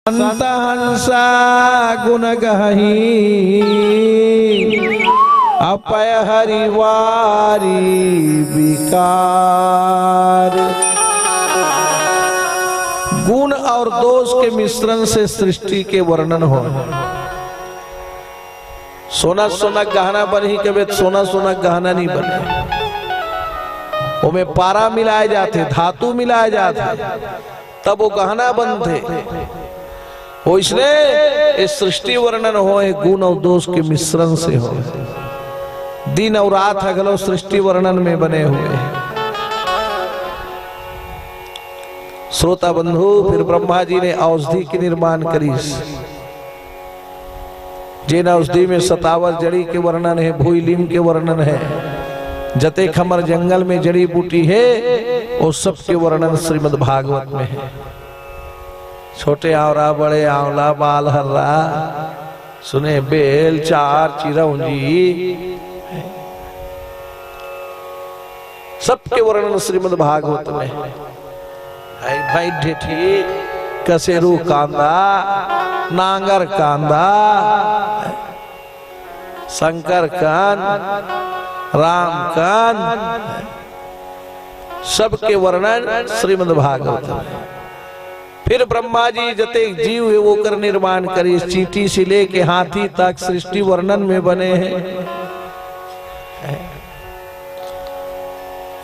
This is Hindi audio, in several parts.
संत हंसा गुण गही अपय हरिवारी विकार। गुण और दोष के मिश्रण से सृष्टि के वर्णन हो। सोना सोना गहना बनी कभी सोना सोना गहना नहीं बने, उनमें पारा मिलाए जाते, धातु मिलाए जाते, तब वो गहना बनते। वो इसलिए इस सृष्टि वर्णन हो गुण और दोष के मिश्रण से हो। दिन और रात अगलो सृष्टि वर्णन में बने हुए हैं। श्रोता बंधु, फिर ब्रह्मा जी ने औषधि की निर्माण करी। जिन औषधि में सतावर जड़ी के वर्णन है, भूइलिम के वर्णन है, जते खमर जंगल में जड़ी बूटी है, वो सब के वर्णन श्रीमद् भागवत में है। छोटे आवरा बड़े आंवला बाल हर्रा सुने बेल चार चिरौंजी, सबके वर्णन श्रीमद् भागवत में है। भाई ढेठी कसेरू कांदा, नांगर कांदा, शंकर कान, राम कान, सबके वर्णन श्रीमद् भागवत में। फिर ब्रह्मा जी जते जीव है वो कर निर्माण करी। चींटी से लेके हाथी तक सृष्टि वर्णन में बने हैं।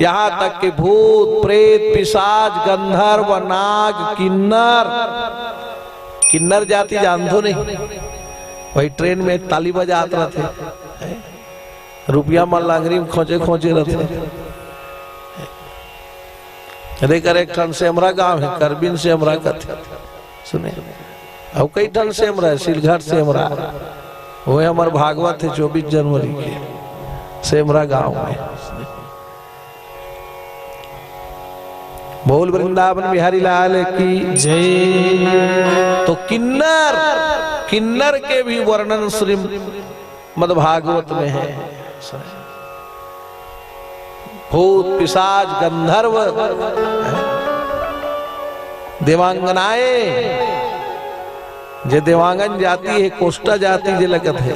यहाँ तक कि भूत प्रेत पिशाच गंधर्व नाग किन्नर, किन्नर जाति जानते नहीं, वही ट्रेन में ताली बजात रहते, रुपया मल्लांगरी में खोजे खोजे रहते। रेकर एक ठन से हमारा गांव है, करबिन से हमारा कथे सुने, अब कई ठन से हमारा सिलघट से हमारा, वो हमारे भागवत है 24 जनवरी के से हमारा गांव में। बोल वृंदावन बिहारी लाल की जय। तो किन्नर, किन्नर के भी वर्णन श्रीमद् भागवत में है। भूत पिशाच गंधर्व देवांगनाएं, जे देवांगन जाति है, कोष्टा जाति जे लगत है,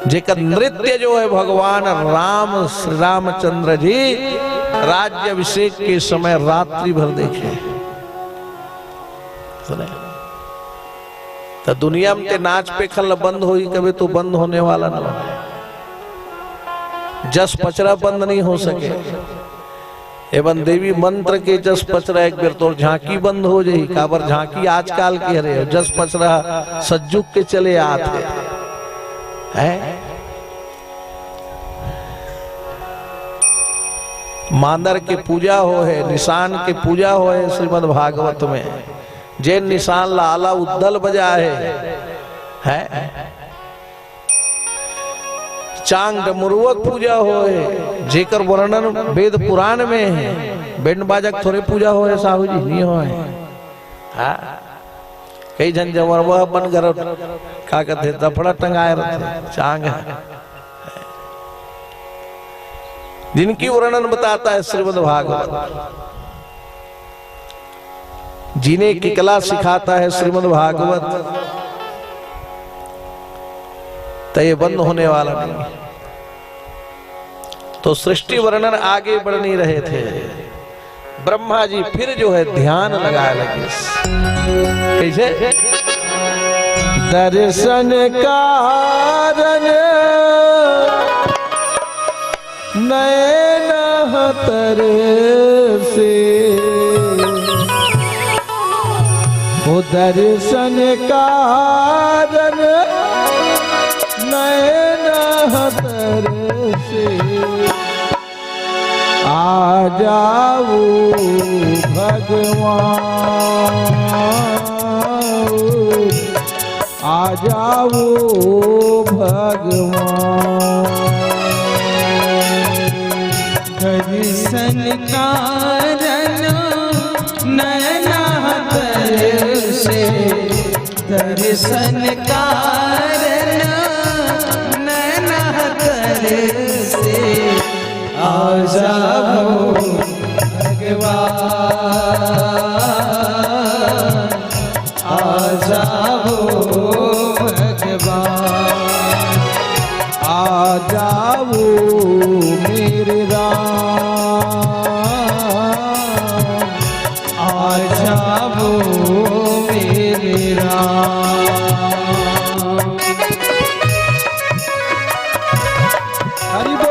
जेकर नृत्य जो है भगवान राम श्री रामचंद्र जी राज्य अभिषेक के समय रात्रि भर देखे। तो दुनिया में नाच पे खल बंद होगी कभी, तो बंद होने वाला ना है। जस पचरा बंद नहीं हो सके। एवं देवी मंत्र के जस पचरा एक बेर तो झांकी बंद हो जाये। काबर झांकी आजकल के रहे, जस पचरा सज्जुक के चले आते हैं। मांदर के पूजा हो है, निशान के पूजा हो है श्रीमद् भागवत में। जे निशान लाला उद्दल बजा है। चांग डमरुवक पूजा हो है, जेकर वर्णन वेद पुराण में है। बैंड बाजक थोड़े पूजा हो है साहू जी, नहीं हो है। कई जन जमरवा बन कर का कहते दफड़ा टंगाए रहते, चांग है जिनकी वर्णन बताता है श्रीमद् भागवत। जीने की कला सिखाता है श्रीमद् भागवत। तो ये बंद होने वाला नहीं। तो सृष्टि वर्णन आगे बढ़ नहीं रहे थे। ब्रह्मा जी फिर जो है ध्यान लगाए लगे। कैसे? दर्शन कारण नयन तर से, वो दर्शन कारण नयन तर से, आ जाओ भगवान, आ जाओ भगवान। दर्शन कारण नयन तर से, दर्शन कारण नयन तर से, आ जाओ भगवान, आ जाओ भगवान, आ जाओ मेरे राम, आ जाओ मेरे राम। हरि बोल।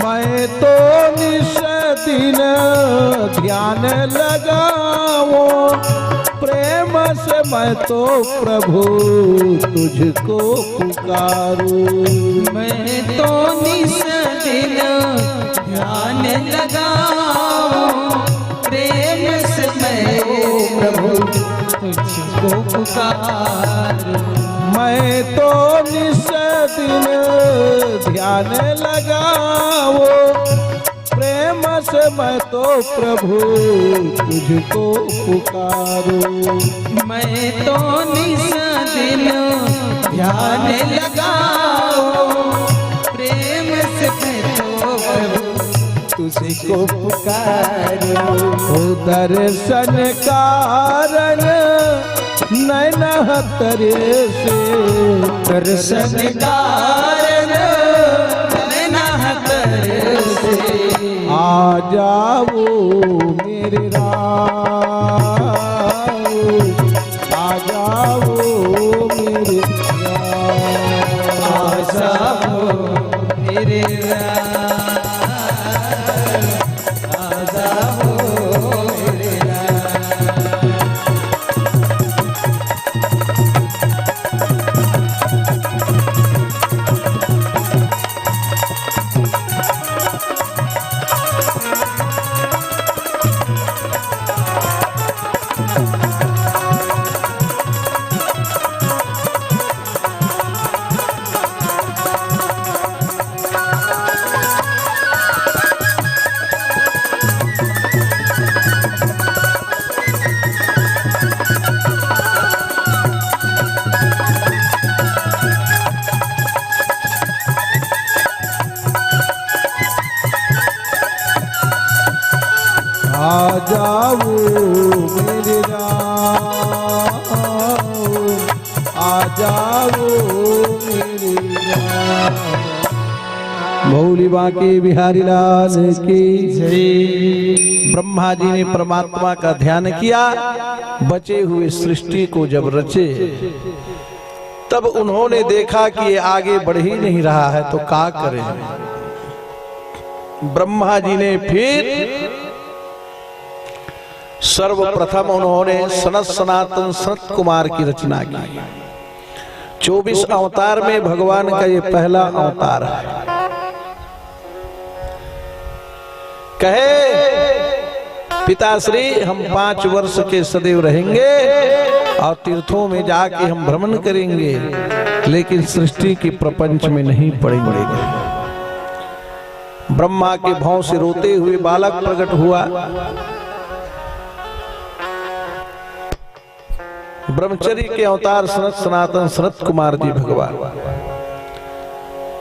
मैं तो निश दिन ध्यान लगाओ, प्रेम से मैं तो प्रभु तुझको पुकारूं। मैं तो निस दिन ध्यान लगाऊं, प्रेम से मैं प्रभु तुझको पुकारूं। मैं तो निश दिन ध्यान लगाओ, प्रेम से मैं तो प्रभु तुझको पुकारूं। मैं तो निस दिन ध्यान लगाऊं, प्रेम से मैं तो प्रभु तुझको पुकारूं। ओ दर्शन कारण नैन तरे से, दर्शन कारण नैना तरे से, आ जाओ मेरे राम, आ जाओ मेरे राम, आ जाओ मेरे राम, आ जाओ मेरे राम। आ जाओ मेरे राम, आ जाओ मेरे राम। मौली बांके बिहारी लाल की जय। ब्रह्मा जी ने परमात्मा का ध्यान किया, बचे हुए सृष्टि को जब रचे, तब उन्होंने देखा कि ये आगे बढ़ ही नहीं रहा है, तो क्या करें। ब्रह्मा जी ने फिर सर्वप्रथम उन्होंने सनत सनातन सनत कुमार की रचना की। 24 अवतार में भगवान का ये पहला अवतार है। कहे पिताश्री हम 5 वर्ष के सदैव रहेंगे और तीर्थों में जाके हम भ्रमण करेंगे, लेकिन सृष्टि की प्रपंच में नहीं पड़ेंगे। ब्रह्मा के भाव से रोते हुए बालक प्रकट हुआ। ब्रह्मचर्य के अवतार सनत सनातन सनत कुमार जी भगवान।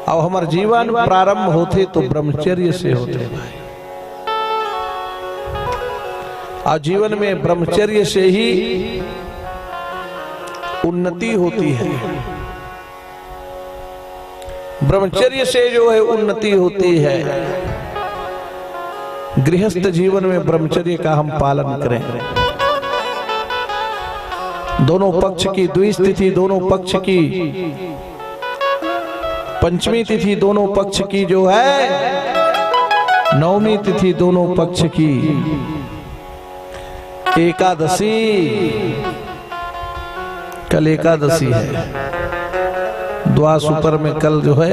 अब हमारे जीवन प्रारंभ होते तो ब्रह्मचर्य से होते भाई, और जीवन में ब्रह्मचर्य से ही उन्नति होती है। ब्रह्मचर्य से जो है उन्नति होती है। गृहस्थ जीवन में ब्रह्मचर्य का हम पालन करें। दोनों पक्ष की द्विस्थिति, दोनों पक्ष की पंचमी तिथि दोनों पक्ष की जो है, नवमी तिथि दोनों पक्ष की, एकादशी, कल एकादशी है, द्वासुपर में कल जो है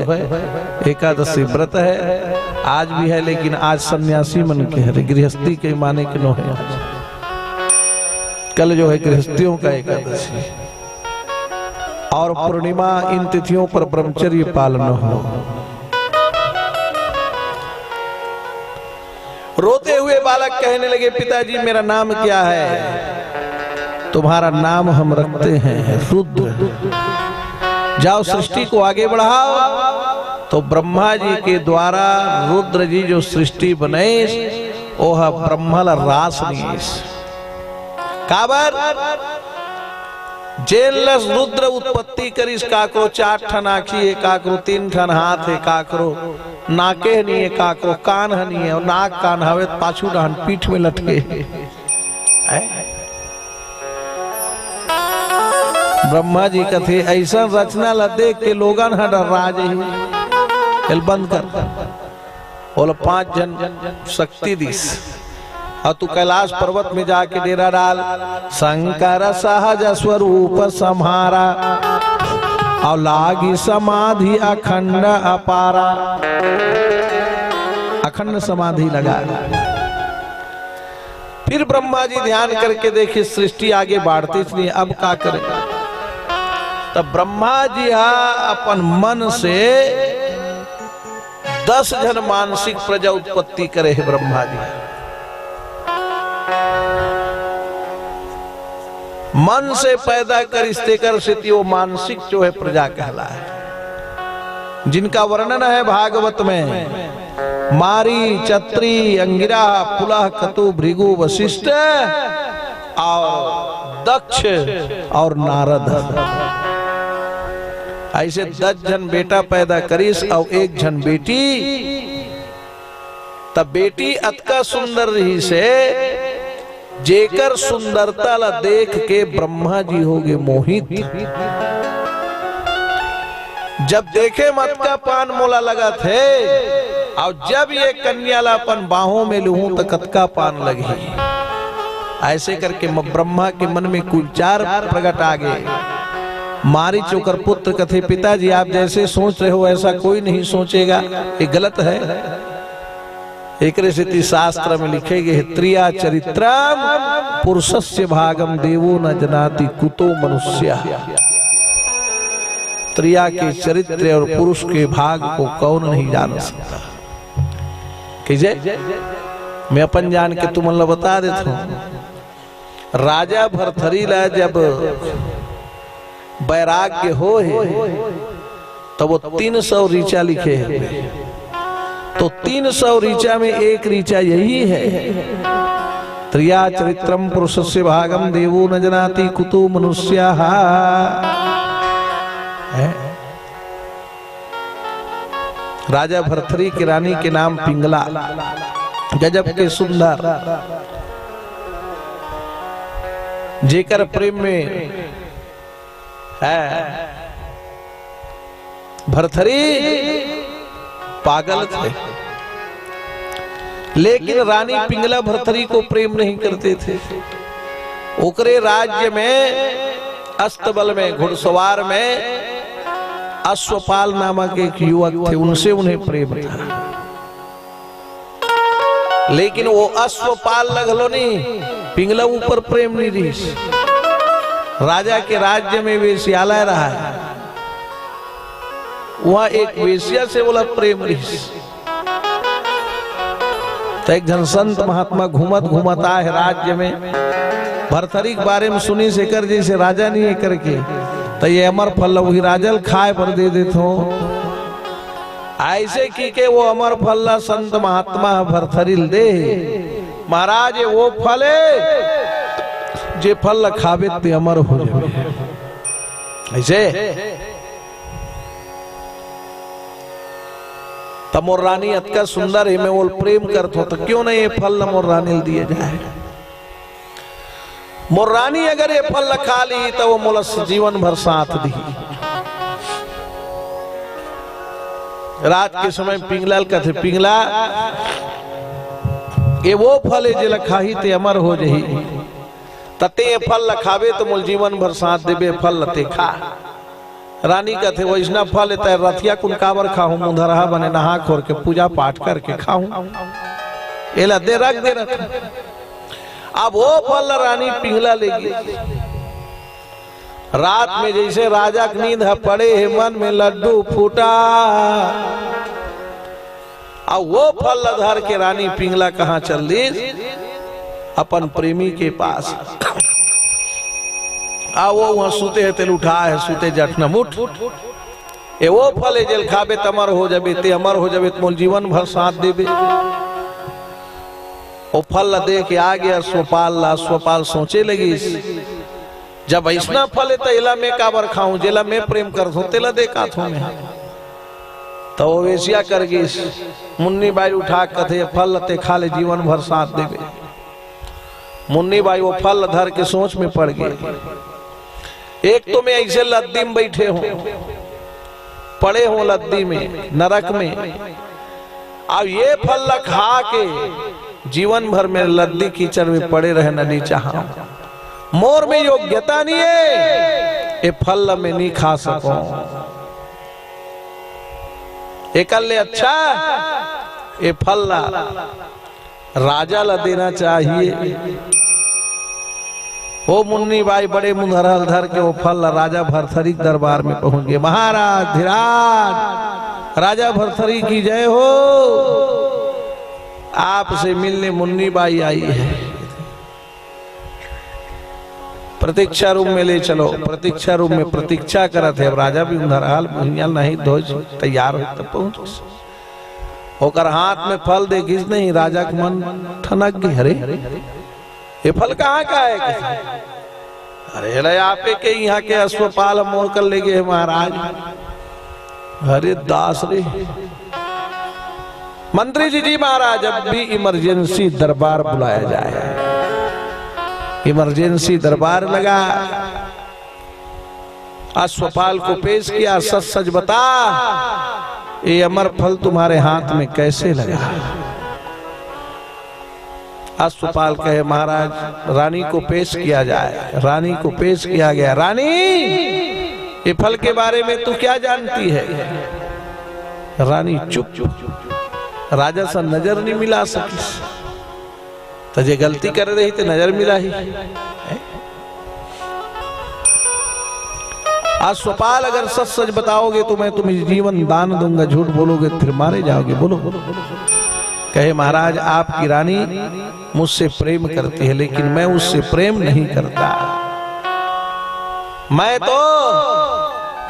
एकादशी व्रत है, आज भी है लेकिन आज सन्यासी मन के है, गृहस्थी के माने के नो है। कल जो है गृहस्थियों का एकादशी और पूर्णिमा, इन तिथियों पर ब्रह्मचर्य पालन हो। रोते हुए बालक कहने लगे, पिताजी मेरा नाम क्या है? तुम्हारा नाम हम रखते हैं रुद्र। जाओ सृष्टि को आगे बढ़ाओ। तो ब्रह्मा जी के द्वारा रुद्र जी जो सृष्टि बनाए, ओह ब्रह्मल रास नीस काबर जेलस रुद्र उत्पत्ति करिस, काकरो 4 ठन आखी है, काकरो 3 ठन हाथ है, काकरो नाके नहीं है, काकरो कान नहीं है, और नाक कान हवे पाछू डहन पीठ में लटके। ब्रह्मा जी कथे ऐसा रचना ला देख के लोगन राज ही बंद कर बोला 5 जन शक्ति दिस, और तू कैलाश पर्वत में जाके डेरा डाल। शंकर सहज स्वरूप सम्हारा, और लागी समाधि अखंड अपारा। अखंड समाधि लगा। फिर ब्रह्मा जी ध्यान करके देखे सृष्टि आगे बढ़ती इसलिए अब क्या करें। तब ब्रह्मा जी अपन मन से 10 जन मानसिक प्रजा उत्पत्ति करे है। ब्रह्मा जी मन से पैदा कर इसते कर स्थिति, वो मानसिक जो है प्रजा कहला है, जिनका वर्णन है भागवत में। मारी, चत्री, अंगिरा, पुलह, कतु, भृगु, वशिष्ठ और दक्ष और नारद। ऐसे 10 जन बेटा पैदा करीस और 1 जन बेटी। तब बेटी अतका सुंदर रही से जेकर सुंदरता ला देख के ब्रह्मा जी हो गए मोहित। जब देखे मत का पान मोला लगा थे, और जब ये कन्या ला अपन बाहों में लूं तो कतका पान लगी। ऐसे करके ब्रह्मा के मन में कुल 4 प्रगट आ गए। मारीच होकर पुत्र कथे, पिताजी आप जैसे सोच रहे हो ऐसा कोई नहीं सोचेगा, ये गलत है। एक स्थिति शास्त्र में लिखे गए, त्रिया चरित्रम पुरुषस्य भागम देवो न जनाति कुतो मनुष्य। त्रिया के चरित्र और पुरुष के भाग को कौन नहीं जान सकता। मैं अपन जान के तुम बता देता हूं। राजा भरथरी ला जब वैराग्य हो है तो वो 300 ऋचा लिखे हैं। तो 300 ऋचा में एक ऋचा यही है, त्रिया चरित्रम पुरुषस्य भागम देवो न जनाति कुतो मनुष्यः। राजा भरथरी की रानी के नाम पिंगला, गजब के सुंदर, जेकर प्रेम में है भरथरी पागल थे, लेकिन रानी पिंगला भरथरी को प्रेम नहीं करते थे। ओकरे राज्य में अस्तबल में घुड़सवार में अश्वपाल नामक एक युवक थे, उनसे उन्हें प्रेम था। लेकिन वो अश्वपाल लगलो नहीं, पिंगला ऊपर प्रेम नहीं रही। राजा के राज्य में वेश्यालय रहा है, वहां एक वेश्या से बोला प्रेम रही। तो एक जन संत महात्मा घूमत घूमता है राज्य में, भरथरी के बारे में सुनी से कर जैसे राजा नहीं है करके, तो ये अमर फल वही राजल खाए पर दे देते हो। ऐसे की के वो अमर फल संत महात्मा भरथरी दे। महाराज ये वो फल है जे फल खावे ते अमर हो जाए। ऐसे तब मोर रानी अतका सुंदर है, मैं वो प्रेम करता हूं, तो क्यों नहीं ये फल मोर रानी दिए जाए। मोर रानी अगर ये फल खा ली तो वो मोला जीवन भर साथ दी। रात के समय पिंगलाल कथे पिंगला ये वो फल है जे लखाही ते अमर हो जही तते ये फल लखावे तो मोल जीवन भर साथ देबे फल लते खा। रानी कथे वैष्णव फल है रथिया कुनकावर खाऊं मुंधरहा बने नहा खोर के पूजा पाठ करके खाऊं एला दे रख अब वो फल रानी पिंगला लेगी। रात में जैसे राजा की नींद पड़े है मन में लड्डू फूटा अब वो फल धर के रानी पिंगला कहाँ चल दी अपन प्रेमी के पास। वो वहां सूते है तेल उठा है सूते जट न मुठ ये वो फल है जेल खाबे तमर हो जाबे ते अमर हो जाबे मोल जीवन भर साथ देबे। वो फल दे के आ गया स्वपाल सोचे लगी जब ऐसा फल है तेला में काबर खाऊं जेला मैं प्रेम कर दू तेला देखा थो मैं तो वो वेशिया कर गई। मुन्नी बाई उठा कथे फल लते खा ले जीवन भर साथ देवे। मुन्नी बाई वो फल धर के सोच में पड़ गई। एक तो मैं ऐसे लद्दी में बैठे हूं पड़े हूं लद्दी में नरक में अब ये फल खा के जीवन भर में लद्दी कीचड़ में पड़े रहे नहीं चाहा मोर में योग्यता नहीं है ये फल में नहीं खा सको एकल्ले अच्छा ये फल राजा ला देना चाहिए। वो मुन्नी बाई बड़े मुंधरल धर के वो फल राजा भरथरी दरबार में पहुंच गए। महाराज धीराज राजा भरथरी की जय हो आपसे मिलने मुन्नी बाई आई है प्रतीक्षा रूम में ले चलो। प्रतीक्षा रूम में प्रतीक्षा करा थे अब राजा भी उधरहाल नहीं ध्वज तैयार हो तब पहुंच होकर हाथ में फल देखी नहीं राजा का मन ठनक गई। अरे ये फल कहाँ का है? अरे आपे के यहाँ के अश्वपाल मोर कर ले गए महाराज। अरे दास रे मंत्री जी महाराज जब भी इमरजेंसी दरबार बुलाया जाए इमरजेंसी दरबार लगा अश्वपाल को पेश किया सच सच बता ये अमर फल तुम्हारे हाथ में कैसे लगा? अश्वपाल कहे महाराज रानी को पेश किया जाए। रानी को पेश किया गया। रानी ये फल के बारे में तू क्या जानती है? रानी चुप राजा से नजर नहीं मिला सकी तजे गलती कर रही तो नजर मिला ही। अश्वपाल अगर सच सच बताओगे तो मैं तुम्हें जीवन दान दूंगा झूठ बोलोगे फिर मारे जाओगे। बोलो कहे महाराज आपकी रानी मुझसे प्रेम करती है लेकिन मैं उससे प्रेम नहीं करता। मैं तो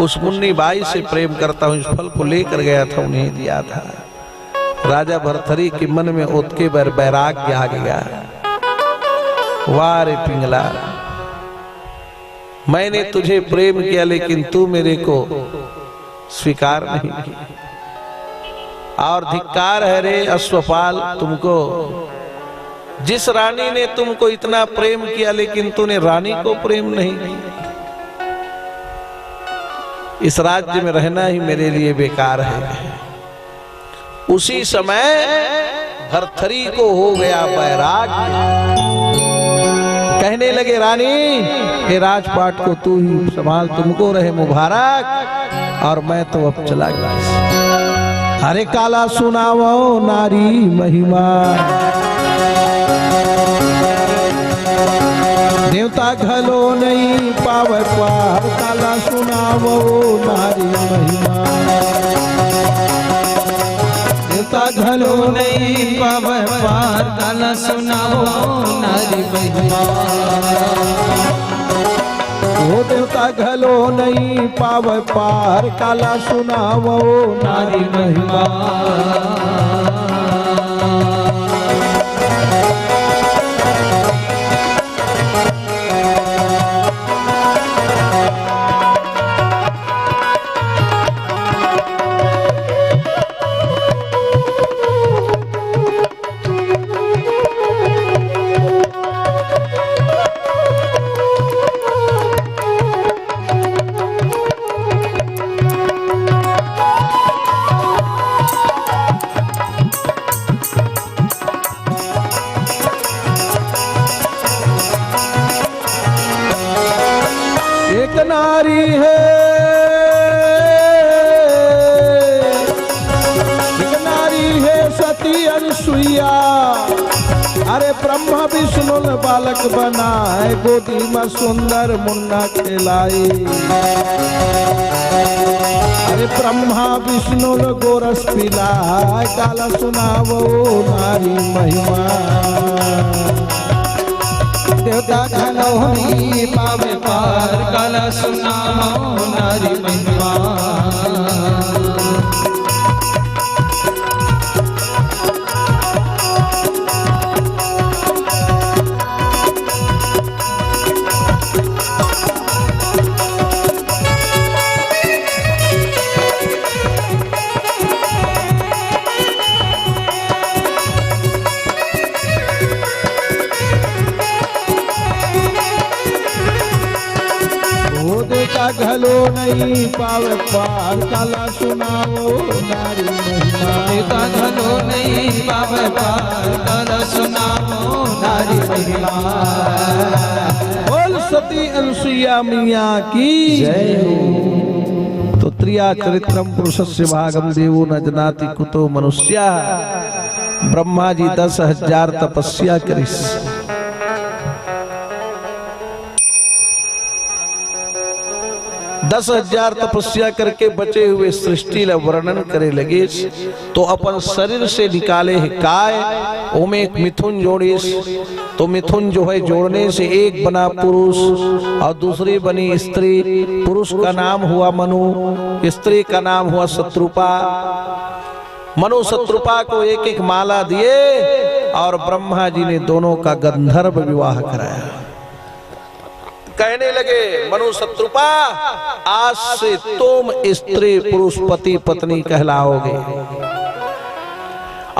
उस मुन्नी बाई से प्रेम करता हूं। इस फल को लेकर गया था उन्हें दिया था। राजा भरथरी के मन में उतके बर बैराग्य आ गया। वाह रे पिंगला मैंने तुझे प्रेम किया लेकिन तू मेरे को स्वीकार नहीं किया। और धिक्कार है रे अश्वपाल तुमको जिस रानी ने तुमको इतना प्रेम किया लेकिन तूने रानी को प्रेम नहीं किया। इस राज्य में रहना ही मेरे लिए बेकार है। उसी समय भरथरी को हो गया बैराग्य। कहने लगे रानी ये राजपाट को तू ही संभाल तुमको रहे मुबारक और मैं तो अब चला गया। अरे काला सुनावो नारी महिमा देवता घलो नहीं पावे पार। काला सुनावो नारी महिमा देवता घलो नहीं पावे पार। काला सुनावो नारी महिमा वो देवता घलो नहीं पावे पार। काला सुनावो नारी महिमा। अरे ब्रह्मा विष्णु ने बालक बनाए, गोदी में सुंदर मुन्ना खिलाए। अरे ब्रह्मा विष्णु ने गोरस पिलाए, काला सुनावो नारी महिमा। देवता घनौनी पावे पार, काला सुनामो नारी महिमा। घलो नहीं पावे पार, काला सुनावो नारी महिमा। देवता घलो नहीं पावे पार, काला सुनामो नारी महिमा। बोल सती अनुसुईया मैया की जय हो। तो त्रिया चरित्रम पुरुषस्य भागम देवो न जनाति कुतो मनुष्या। ब्रह्मा जी 10,000 तपस्या करिस। 10,000 तपस्या करके बचे हुए सृष्टि ला वर्णन करे लगे। तो अपन शरीर से निकाले है काय, ओमे एक मिथुन जोड़िस। तो मिथुन जो है जोड़ने से एक बना पुरुष और दूसरी बनी स्त्री। पुरुष का नाम हुआ मनु, स्त्री का नाम हुआ शत्रुपा। मनु शत्रुपा को एक एक माला दिए और ब्रह्मा जी ने दोनों का गंधर्व विवाह कराया। कहने लगे मनु शत्रुपा, आज से तुम स्त्री पुरुष पति पत्नी कहलाओगे।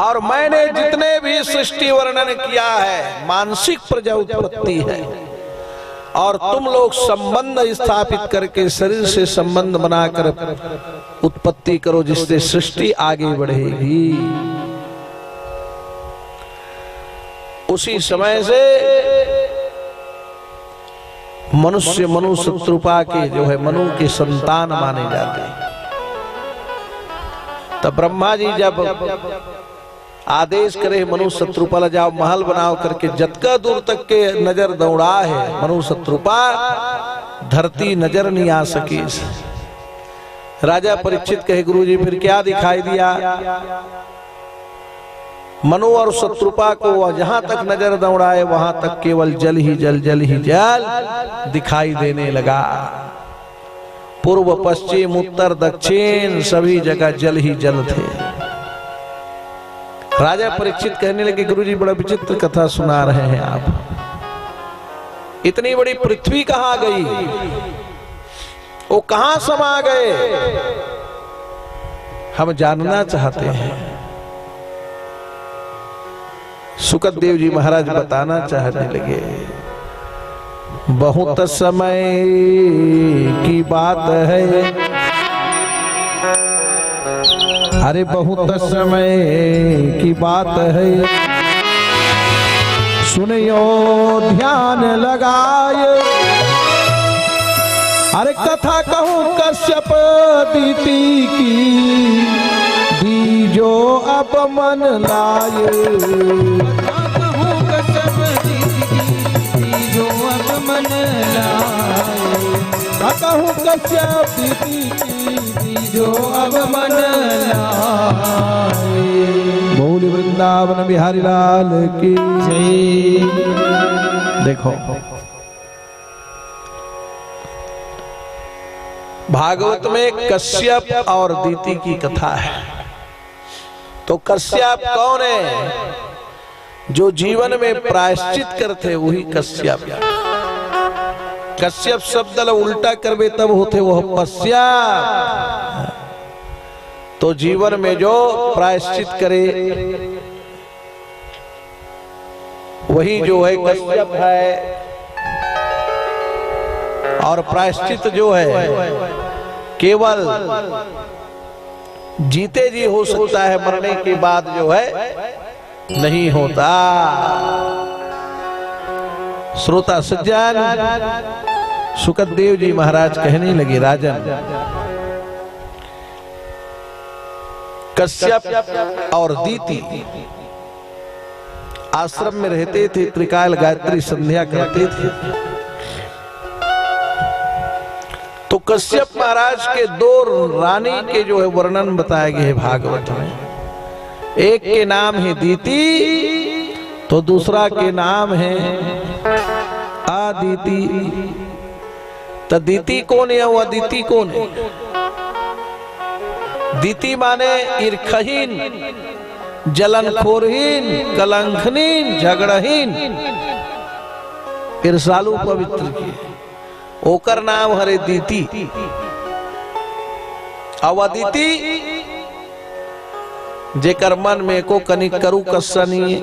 और मैंने जितने भी सृष्टि वर्णन किया है मानसिक प्रजा उत्पत्ति है। और तुम लोग संबंध स्थापित करके शरीर से संबंध बनाकर उत्पत्ति करो, जिससे सृष्टि आगे बढ़ेगी। उसी समय से मनुष्य मनु शत्रुपा के जो है मनु के संतान माने जाते हैं। तब ब्रह्मा जी जब आदेश करे मनु शत्रुपा जाओ महल बनाओ करके, जतका दूर तक के नजर दौड़ा है मनु शत्रुपा, धरती नजर नहीं आ सकी। राजा परीक्षित कहे गुरुजी फिर क्या दिखाई दिया? मनु और शत्रुपा को जहां तक नजर दौड़ाए वहां तक केवल जल ही जल, जल ही जल दिखाई देने लगा। पूर्व पश्चिम उत्तर दक्षिण सभी जगह जल ही जल थे। राजा परीक्षित कहने लगे गुरुजी बड़ा विचित्र कथा सुना रहे हैं आप। इतनी बड़ी पृथ्वी कहां गई? वो कहां समा गए? हम जानना चाहते हैं। सुखदेव जी महाराज बताना चाहने लगे, बहुत समय की बात है, अरे बहुत समय की बात है, सुनियो ध्यान लगाए। अरे कथा कहूँ कश्यप दीति की, दीजो अब मन लाए। कहूँ कश्यप दीति की, दीजो अब मन लाए। कहूँ कश्यप दीति की, दीजो अब मन लाए। बोल वृंदावन बिहारी लाल की जय। देखो भागवत में कश्यप और दीति की कथा है। तो कश्यप कौन है? जो जीवन में प्रायश्चित करते वही कश्यप। कश्यप शब्द उल्टा करवे तब होते वह पश्यप। तो जीवन में जो प्रायश्चित करे वही जो है कश्यप है। और प्रायश्चित जो है केवल जीते जी हो सकता है, मरने के बाद जो है नहीं होता। श्रोता सज्जन, सुखदेव जी महाराज कहने लगे राजन, कश्यप और दीति आश्रम में रहते थे, त्रिकाल गायत्री संध्या करते थे। तो कश्यप महाराज के दो रानी के जो है वर्णन बताए गए हैं भागवत में। एक के नाम है दीति, तो दूसरा के नाम है आदिति। तो दीति कौन है और अदिति कौन है? दीति माने ईर्खहीन, जलनखोरहीन, कलंकहीन, झगड़हीन, ईर्षालु पवित्र की ओकर नाम हरे दीति। अवदिति जेकर मन में को कनिक करू कस्सा नहीं है,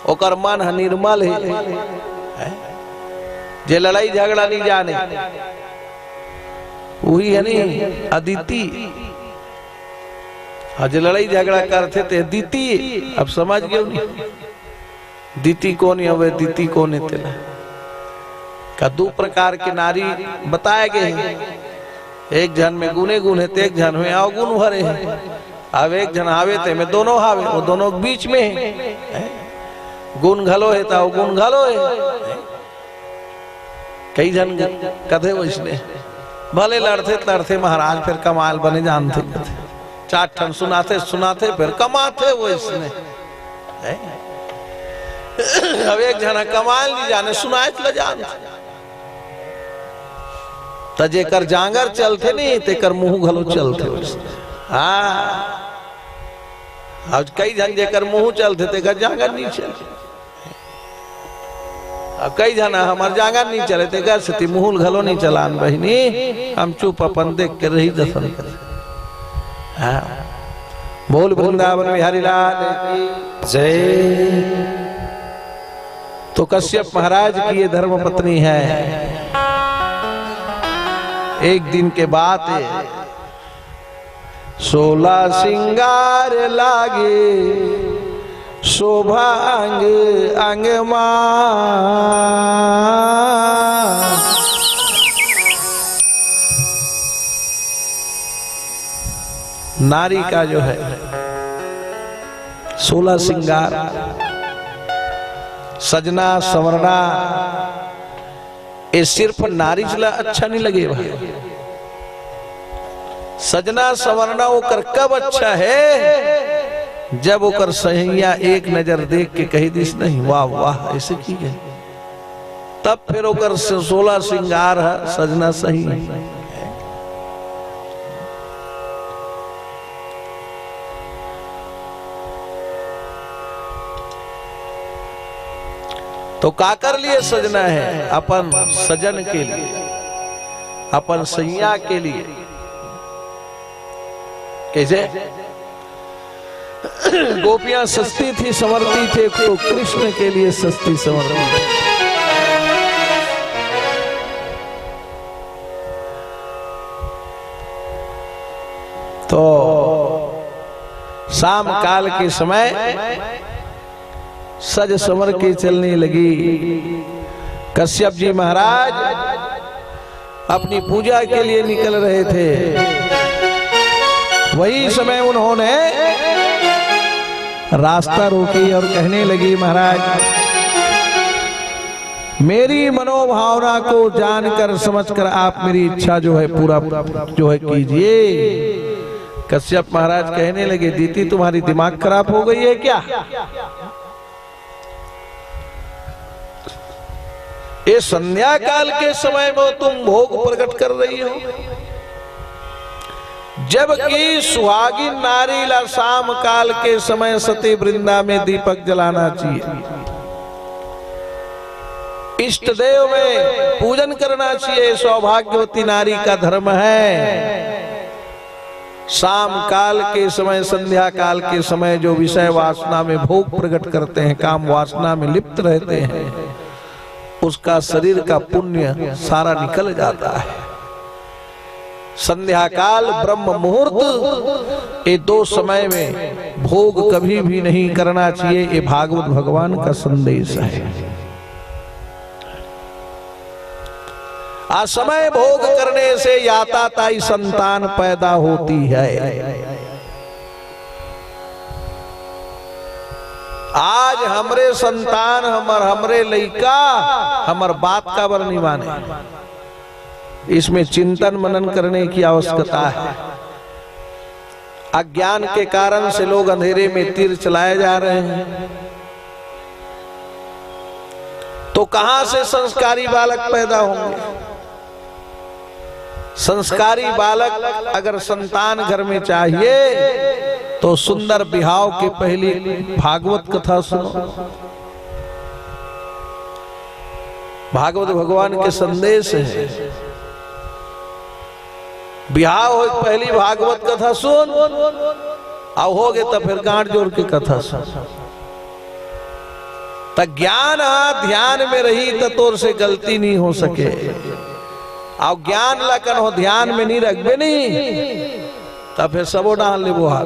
ओकर मन निर्मल है, जे लड़ाई झगड़ा नहीं जाने, वही है नहीं अदिति। आज लड़ाई झगड़ा करते थे दीति। अब समझ गए नहीं दीति कौन है, वे दीति कौन है तेरा का। दो प्रकार के नारी बताए गए हैं। एक जन में गुने गुण है, एक जन में अवगुण भरे हैं। अब एक जन हावे ते में दोनों हावे, वो दोनों बीच में है। गुण घलो है तो गुण घलो है। कई जन कथे वैसने भले लड़ते महाराज फिर कमाल बने जानते, चार ठन सुनाते सुनाते फिर कमाते वैसने। अब एक जना कमाल नहीं जाने, सुनाए तो जान तजे कर जांगर चलते नहीं ते कर मुंह घलो चलते। हाँ अब कई जन जेकर मुंह चलते ते कर जांगर नहीं चलते। अब कई जना हमार जांगर नहीं चले ते कर सती मुंह घलो नहीं चलान बहिनी, हम चुप अपन देख के रही दफन करे। हाँ बोल वृंदावन बिहारी लाल जय। तो कश्यप महाराज की ये धर्म पत्नी है। एक दिन के बाद 16 सिंगार लागे शोभा अंग अंग मां। नारी का जो है 16 सिंगार, सजना संवरना, ये सिर्फ नारी चला अच्छा नहीं लगे भाई। सजना संवरना वो कर कब अच्छा है जब वो कर सहिया एक नजर देख के कही दिस नहीं वाह वाह ऐसे की है, तब फिर वो कर 16 सिंगार है सजना सही है। तो काकर लिए सजना है? अपन सजन के लिए, अपन सैया के लिए। कैसे गोपियां सस्ती थी संवरती थे, तो कृष्ण के लिए सस्ती संवरती। तो शाम काल के समय सज संवर के चलने लगी। कश्यप जी महाराज अपनी पूजा के लिए निकल रहे थे। वही समय उन्होंने रास्ता रोकी और कहने लगी, महाराज मेरी मनोभावना को जानकर समझकर आप मेरी इच्छा जो है पूरा जो है कीजिए। कश्यप महाराज कहने लगे, दीति तुम्हारी दिमाग खराब हो गई है क्या? ये संध्या काल के समय में तुम भोग प्रकट कर रही हो, जबकि सुहागिन नारी ला शाम काल के समय सती वृंदा में दीपक जलाना चाहिए, इष्ट देव में पूजन करना चाहिए, सौभाग्यवती नारी का धर्म है। शाम काल के समय संध्या काल के समय जो विषय वासना में भोग प्रकट करते हैं, काम वासना में लिप्त रहते हैं, उसका शरीर का पुण्य सारा निकल जाता है। संध्या काल ब्रह्म मुहूर्त, ये दो समय में भोग कभी भी नहीं करना चाहिए। ये भागवत भगवान का संदेश है। असमय भोग करने से याताताई संतान पैदा होती है। आज हमरे संतान हमरे लइका हमर बात का बर नहीं माने। इसमें चिंतन मनन करने की आवश्यकता है। अज्ञान के कारण से लोग अंधेरे में तीर चलाए जा रहे हैं। तो कहां से संस्कारी बालक पैदा होंगे? संस्कारी बालक अगर संतान घर में चाहिए तो सुंदर बिहाव के पहली भागवत कथा सुनो। भागवत भगवान के संदेश है। बिहाव हो पहली भागवत कथा सुन, और हो गए तो फिर गांठ जोड़ के कथा सुन। तो ज्ञान ध्यान में रही तो तोर से गलती नहीं हो सके। और ज्ञान लकन हो ध्यान में नहीं रखबे नहीं तब फिर सबो डाल ले वो हाथ।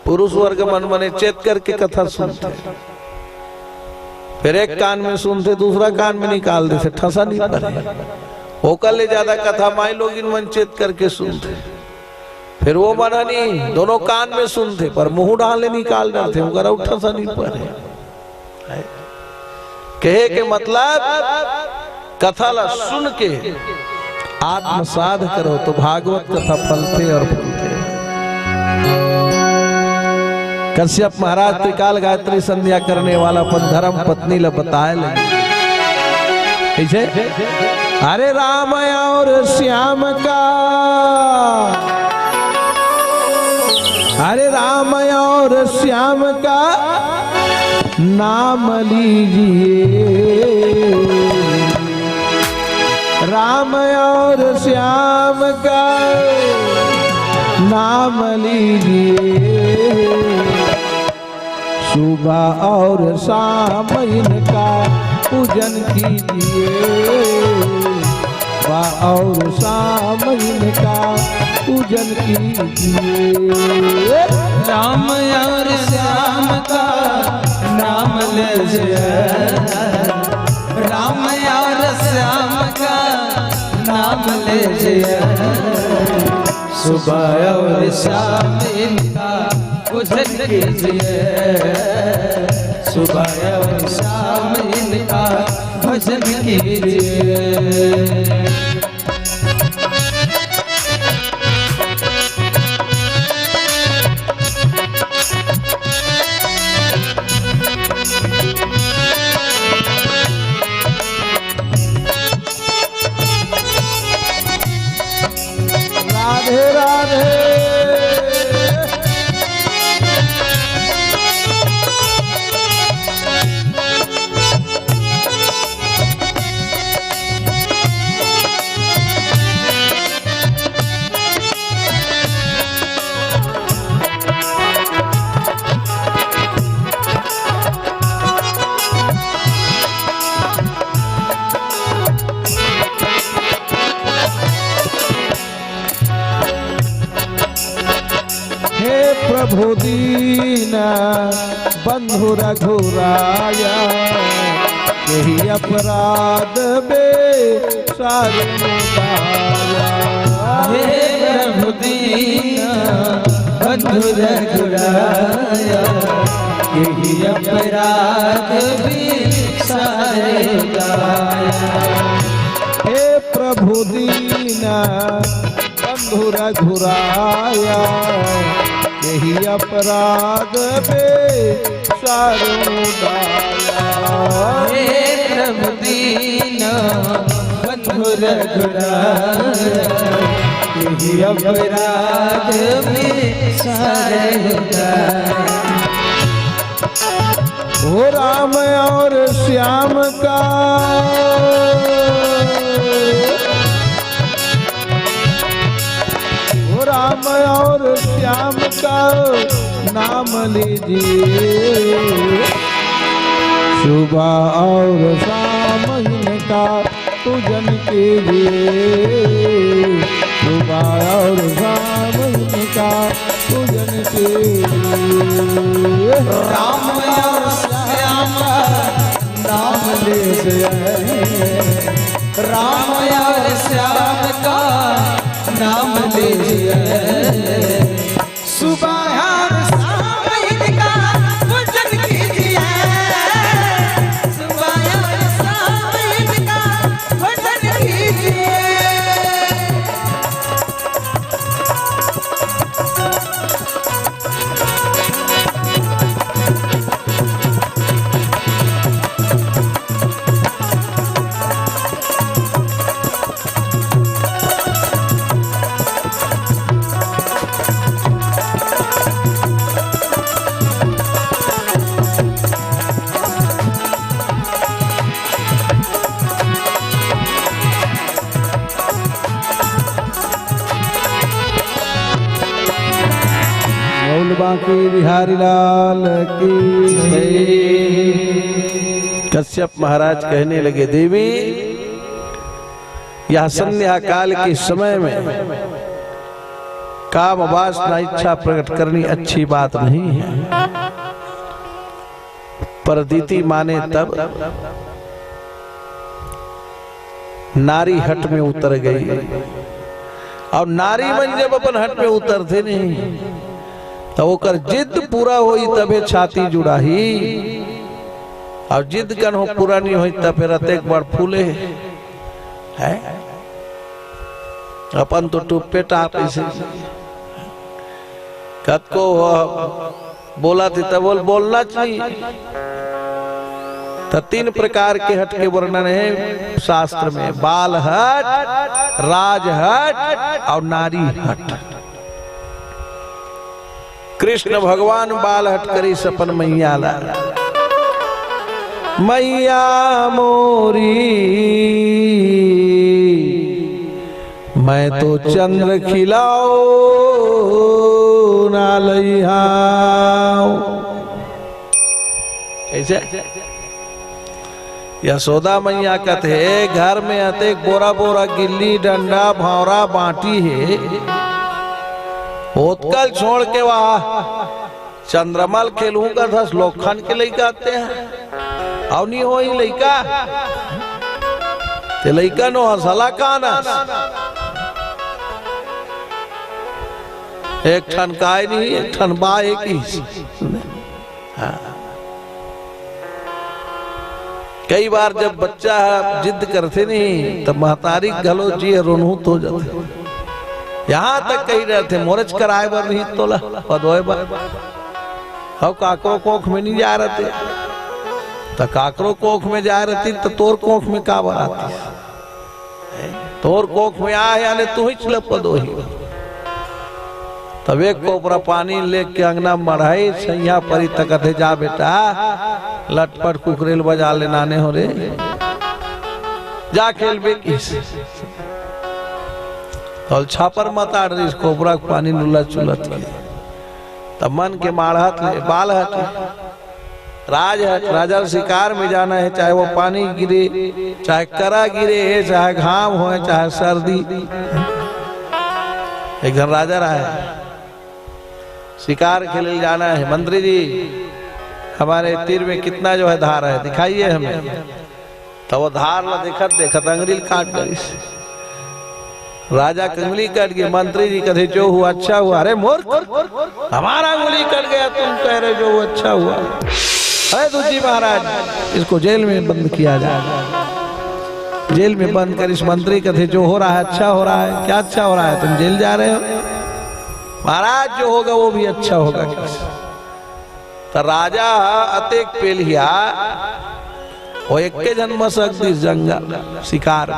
पुरुष वर्ग मन मने चेत करके कथा सुनते, फिर एक कान में सुनते दूसरा कान में निकाल देते, ठसा नहीं पड़े। होकर ले ज्यादा कथा माई लोग इन मन चेत करके सुनते, फिर वो मना नहीं दोनों कान में सुनते पर मुंह डालने निकाल डालते, उनका ठसा नहीं पड़े। कहे के मतलब कथा ला सुन के आत्मसाध करो तो भागवत कथा फलते और फलते। कश्यप महाराज त्रिकाल गायत्री संध्या करने वाला अपन धर्म पत्नी ला बताए लगे। अरे राम और श्याम का, अरे राम और श्याम का नाम लीजिए, राम और श्याम का नाम लीजिए, सुबह और शाम इनका पूजन कीजिए, सुबह और शाम इनका पूजन कीजिए। राम और श्याम का नाम लीजिए, राम और श्याम का नाम लीजिए, सुबह और शाम इनका पूजन कीजिए, सुबह और शाम इनका भजन कीजिए। राधे राधे। प्रभु दीन बंधु रघुराया, यही अपराध में सारे मुदाया। हे प्रभु दीन बंधु रघुराया, यही अपराध में सारे मुदाया। हे प्रभु दीन बंधु रघुराया, यही अपराध में सारे मुदाया। हे प्रभु दीन बंधु रघुराया, यही अपराध में सारे मुदाया। ओ राम और श्याम का, राम और श्याम का नाम लीजिए, सुबह और शाम इनका पूजन कीजिए, सुबह और शाम इनका पूजन कीजिए। राम और श्याम का नाम लीजिए, राम और श्याम का नाम लीजिए, सुबह और शाम इनका बांके बिहारी लाल की जय। कश्यप महाराज कहने लगे, देवी यह संध्या काल के समय में काम वासना इच्छा प्रकट करनी अच्छी बात नहीं है, पर दीति माने तब नारी हट में उतर गई। और नारी मन जब अपन हट में उतरते नहीं तो ओकर जिद पूरा होई तबे छाती जुड़ाही, और जिद कन हो पूरा नहीं होई तब फिर अतेक बार फूले है। अपन तो टुप्पे टाप ऐसे कद को बोला थी तब बोलना चाहिए। तो 3 प्रकार के हट के वर्णन है शास्त्र में, बाल हट, राज हट और नारी हट। कृष्ण भगवान बाल हट करी सपन मैया ला, मैया मोरी मैं तो चंद्र खिलाओ ना लइहाओ। कैसे यशोदा मैया कहते घर में अतेक बोरा बोरा गिल्ली डंडा भावरा बांटी है, उत्कल छोड़ के वहा चंद्रमल खेलूंगा 10 लोखन के लइका आते हैं और नहीं हो ही लइका ते लइका नो हसला काना एक ठन काय नहीं एक ठन बा एक ही। कई बार जब बच्चा जिद करते नहीं तब महतारी गलो जी रोनहूत हो जाते। यहाँ तक कही रहे थे मोरच कराए बर नहीं तोला पदोए बर हम काकरो कोख में नहीं जा रहे थे, तो काकरो कोख में जा रही तो तोर कोख में का बराती, तोर कोख में आ यानी तू ही चल पदो ही। तब एक कोपरा पानी लेके अंगना मढ़ाई सैया परी तकते जा बेटा लटपट कुकरेल बजा ले नाने हो रे जा खेल बे किस तो छापर मत आड़ रही कोबरा पानी नुला चुलत तब मन के माढ़त ले बाल हट राज हट। राजा शिकार में जाना है, चाहे वो पानी गिरे चाहे करा गिरे चाहे घाम हो चाहे सर्दी। एक दिन राजा रहा है शिकार खेले जाना है, मंत्री जी हमारे तीर में कितना जो है धार है दिखाइए हमें। तो वो धार ला देखत देखत अंगुली काट गई। राजा कंगली कट गई, मंत्री जी कहते जो हुआ अच्छा हुआ। अरे मूर्ख हमारा अंगुली कट गया तुम कह रहे जो हुआ अच्छा हुआ। अरे दूजी महाराज इसको जेल में बंद किया जाए, जेल में बंद कर इस मंत्री कहते जो हो रहा है अच्छा हो रहा है। क्या अच्छा हो रहा है, तुम जेल जा रहे हो। महाराज जो होगा वो भी अच्छा होगा। तो राजा अतेक पेलिया वो एक के जन्म सकती जंगल शिकार।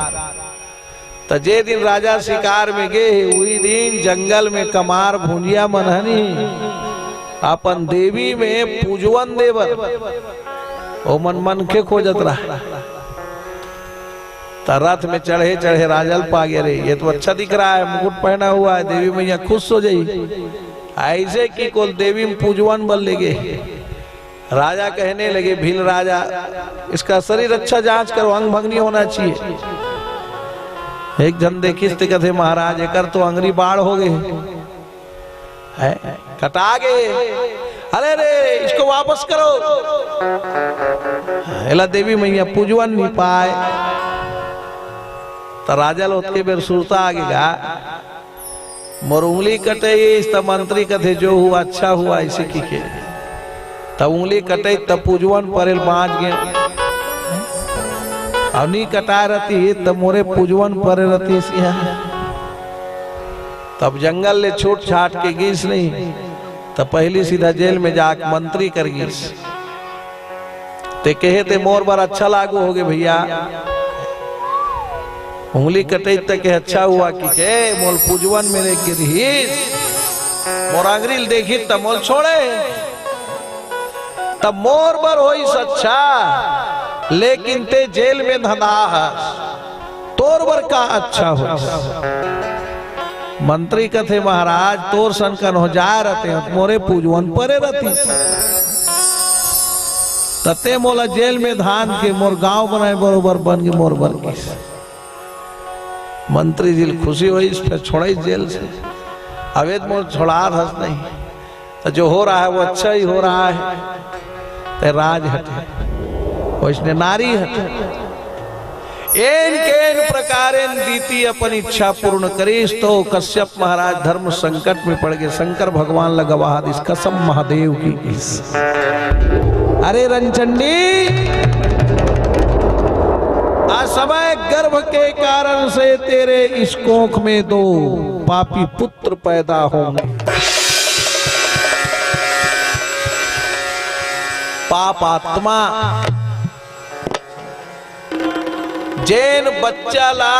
तो जे दिन राजा शिकार में गए वही दिन जंगल में कमार भुंजिया मनहनी अपन देवी में पूजवन देवर वो मन के खोजत रहा। तो रथ में चढ़े चढ़े राजल पा गए रे ये तो अच्छा दिख रहा है, मुकुट पहना हुआ है, देवी मैया खुश हो जाई। ऐसे की कोल देवी में पूजवन बल ले गए। राजा कहने लगे भील राजा इसका शरीर अच्छा जांच करो, अंग भंग नहीं होना चाहिए। एक जन देखी कहते महाराज एक तो अंगरी बाढ़ हो गए है कटा गए। अरे रे इसको वापस करो। एला देवी मैया पूजवन नहीं पाए। तो राजा लोग के बेर सुरता आगेगा मोर उंगली कटे इस मंत्री कथे जो हुआ अच्छा हुआ ऐसे की के तब उंगली कटे तब पूजवन परेल बाँच गए और नहीं कटा रहती तब मोरे पूजवन परे रहती सिया। तब जंगल ले छूट छाट के गीस नहीं तब पहली सीधा जेल में जाके मंत्री कर गीस। ते कहे ते मोर बार अच्छा लागू हो गए भैया उंगली कटे तक अच्छा हुआ कि के मोल पूजवन मेरे गिरहीस मोर अंगरील देखी तब मोल छोड़े तब मोर बर होई सच्चा लेकिन ते जेल में धंधा तोर बर का अच्छा हो। मंत्री कथे महाराज तोर सन कन हो जा रहते मोरे पूजवन परे रहती तते मोला जेल में धान के मोर गांव बनाए बरोबर बन के मोर बर की मंत्री जी खुशी हुई फिर छोड़ा जेल से अवैध मोर छोड़ा हंस नहीं तो जो हो रहा है वो अच्छा ही हो रहा है ते राज हटे वैष्णव नारी हटे एन केन प्रकारेन दीती अपन इच्छा पूर्ण करीस तो कश्यप महाराज धर्म संकट में पड़ गए शंकर भगवान लगवा दिस कसम महादेव की इस अरे रंचंडी असमय गर्भ के कारण से तेरे इस कोख में दो पापी पुत्र पैदा होंगे पाप आत्मा जैन बच्चा ला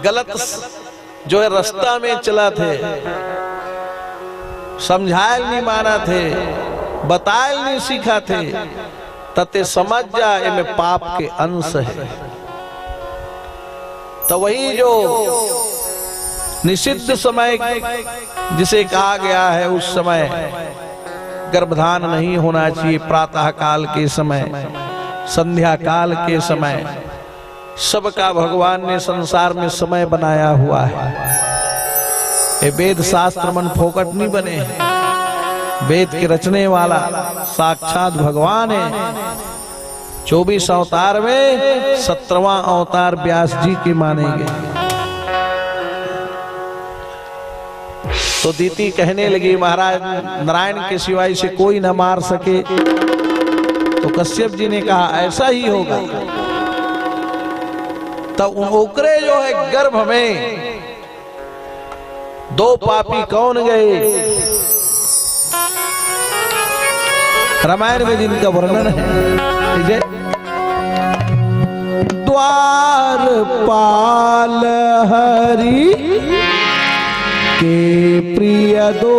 गलत जो है रास्ता में चला थे समझायल नहीं माना थे बतायल नहीं सीखा थे तते समझ जा इनमें पाप के अंश है तो वही जो निषिद्ध समय जिसे कहा गया है उस समय गर्भधान नहीं होना चाहिए प्रातः काल के समय संध्या काल के समय सबका भगवान ने संसार में समय बनाया हुआ है ये वेद शास्त्र मन फोकट नहीं बने वेद के रचने वाला साक्षात भगवान है 24 अवतार में 17वां अवतार व्यास जी के मानेंगे तो दीति कहने लगी महाराज नारायण के सिवाय से कोई न मार सके तो कश्यप जी ने कहा ऐसा ही होगा तब ओकरे जो है गर्भ में 2 पापी कौन गए रामायण में जिनका वर्णन है द्वारपाल हरि के प्रिय दो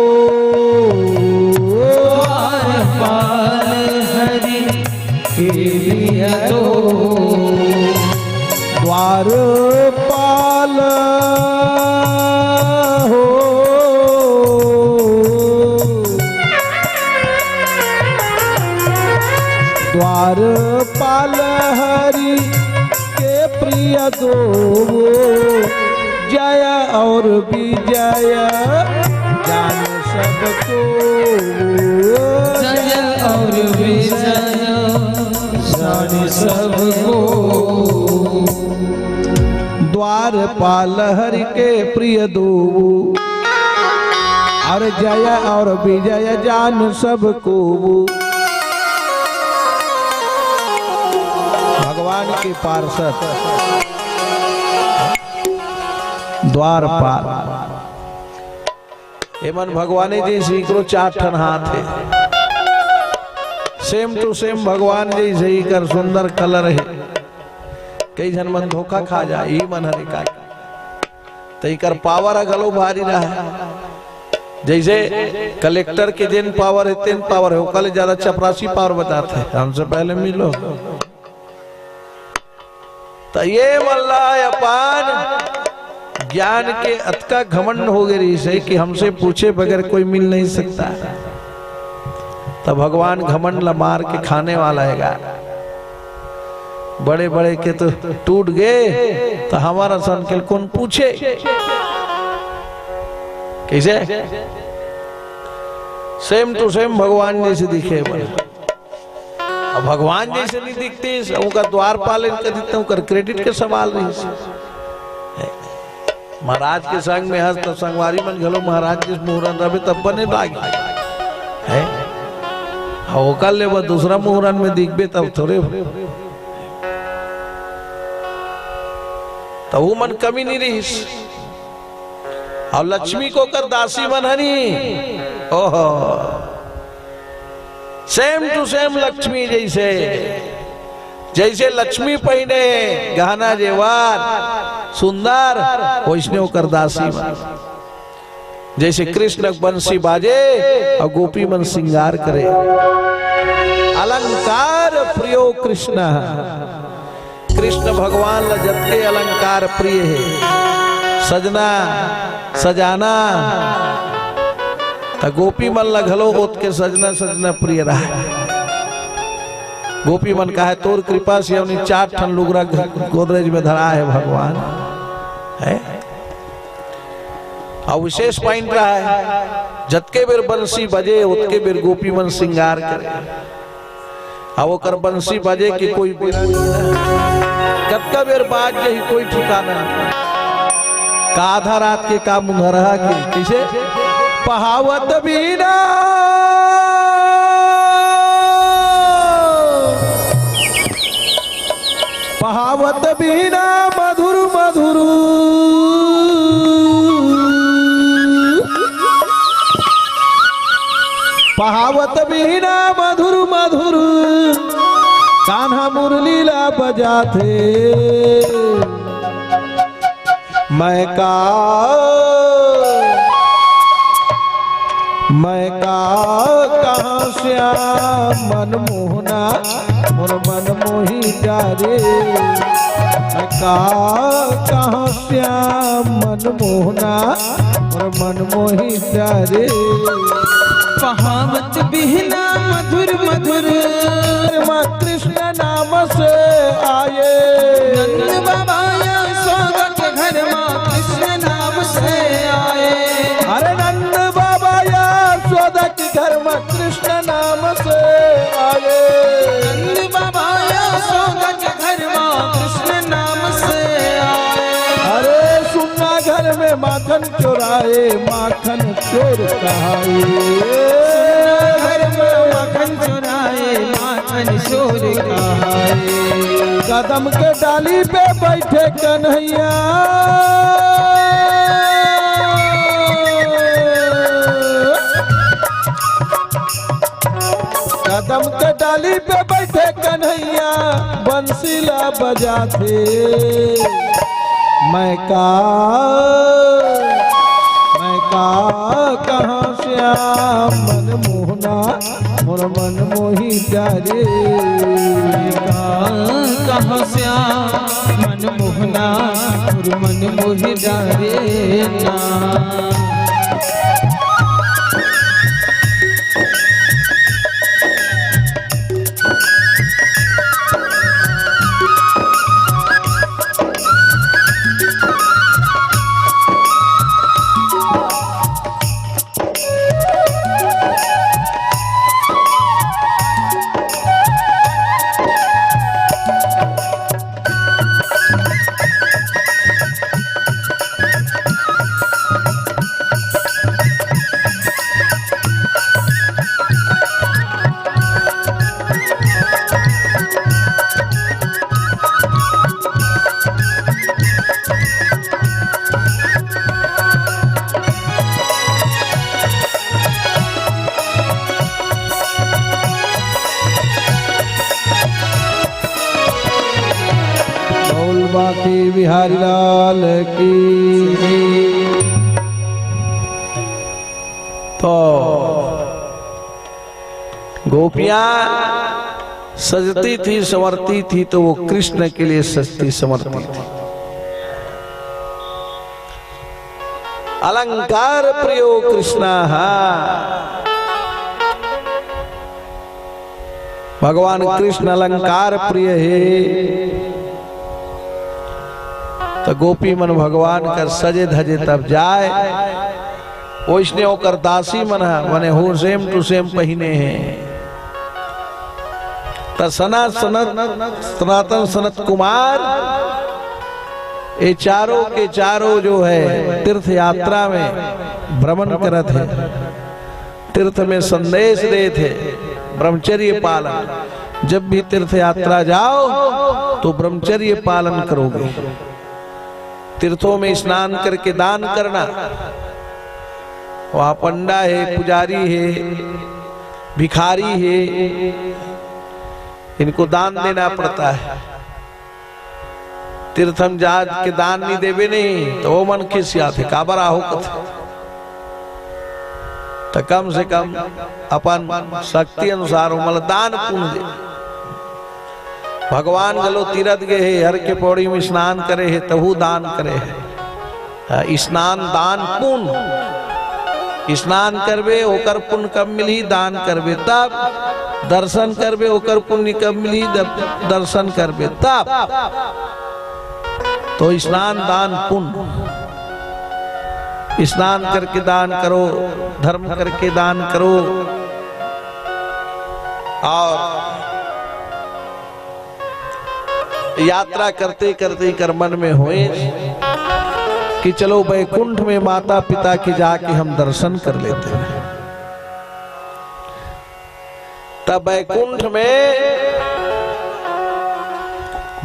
द्वारपाल हरि के प्रिय दो द्वारपाल हो द्वारपाल हरि के प्रिय दो जय और विजय जान सबको जय और विजय जान सबको द्वारपाल हरि के प्रिय दो और जय और विजय जान सबको भगवान के पार्षद द्वारपाल एमन भगवान जी श्री को 4 ठन हाथ है सेम टू सेम भगवान जी सही कर सुंदर कलर है कई जन मन धोखा खा जाए ई मन हरे का तई कर पावर गलो भारी रहा है जैसे कलेक्टर के जिन पावर है तीन पावर है कल ज्यादा चपरासी पावर बताते हैं हमसे पहले मिलो तो ये मल्ला अपान ज्ञान के अतका घमंड हो गई से कि हमसे पूछे बगैर कोई मिल नहीं सकता तो भगवान घमंड ला मार के खाने वाला है बड़े बड़े के तो टूट गए तो हमारा संकल्प कौन पूछे कैसे सेम टू सेम भगवान जैसे दिखे अब भगवान जैसे नहीं दिखते उनका द्वारपाल इनका दिखते उनका क्रेडिट के सवाल नहीं महाराज के संग में हंस तो संगवारी मन घलो महाराज के मुहूर्त रहे तब बने लागे है होकर ले वो दूसरा मुहूर्त में दिखबे तब थोड़े तो वो मन कमी नहीं रही और लक्ष्मी को कर दासी मन हनी ओहो सेम टू सेम लक्ष्मी जैसे जैसे लक्ष्मी पहने गहना जेवर सुंदर वैष्णव कर दासी मन जैसे कृष्ण बंसी बाजे और गोपी मन श्रृंगार करे अलंकार प्रियो कृष्ण कृष्ण भगवान ला जबके अलंकार प्रिय है सजना सजाना तो गोपी मन लगलो होत के सजना सजना प्रिय रहा। गोपी मन का है तोर कृपा से हमने 4 ठन लुगरा गोदरेज में धरा है भगवान है। और विशेष पॉइंट रहा है जतके बेर बंसी बजे उतके बेर गोपी मन श्रृंगार करे। अब ओकर बंसी बजे कि कोई कतका बेर बाज जही कोई ठिकाना का आधा रात के का मुंहरा के किसे पहावत बीना पहावत बीना मधुर मधुर पहावत बीना मधुर मधुर कान्हा मुरलीला बजाते मैं का कहाँ श्याम मन मोहना मोर मन मोही जारे। मैं कहाँ श्याम मन मोहना मोर मन मोही जारे। पहावत बिहना मधुर मधुर माँ कृष्ण नाम से आए नंद बाबा स्वागत घर माँ कृष्ण नाम से आए। अरे नंद बाबा यार स्वागत घर में कृष्ण नाम से आए। नंद बाबा स्वागत घर माँ कृष्ण नाम से आए। अरे सुनना घर में माखन चोराए माखन चोर कहाए। घर में माखन चुराए माखन चोर कहाए। कदम के डाली पे बैठे कन्हैया कदम के डाली पे बैठे कन्हैया बंसीला बजाते मैं का कहाँ श्याम मन मोहना मोर मन मोही जारे। कहाँ श्याम मन मोहना मोर मन मोहि डारे ना। बाकी बिहारी लाल की। तो गोपियां सजती थी संवरती थी तो वो कृष्ण के लिए सजती संवरती थी। अलंकार प्रियो कृष्णा भगवान कृष्ण अलंकार प्रिय है। तो गोपी मन भगवान कर सजे धजे तब जाए वैष्णव होकर दासी मन मने हो सेम टू सेम पहिने हैं। तो सनातन सनत कुमार ये चारों के चारों जो है तीर्थ यात्रा में भ्रमण करत है। तीर्थ में संदेश देते ब्रह्मचर्य पालन। जब भी तीर्थ यात्रा जाओ तो ब्रह्मचर्य पालन करोगे। तीर्थों में स्नान करके दान करना। वहाँ पंडा है पुजारी है भिखारी है इनको दान देना पड़ता है। तीर्थम जात के दान नहीं देवे नहीं तो वो मन खिसिया थे काबरा हो तो कम से कम अपन शक्ति अनुसार मतलब दान पुण्य दे। भगवान गलो तीरथ गए है हर के पौड़ी में स्नान करे है तहु दान करे है। स्नान दान पुण्य, स्नान करबे ओकर पुण्य कब मिली, दान करबे तब, दर्शन करबे ओकर पुण्य कब मिली, दर्शन करबे तब। तो स्नान दान पुण्य, स्नान करके दान करो, धर्म करके दान करो। और यात्रा करते करते कर मन में होए कि चलो वैकुंठ में माता पिता की जाके हम दर्शन कर लेते हैं। तब वैकुंठ में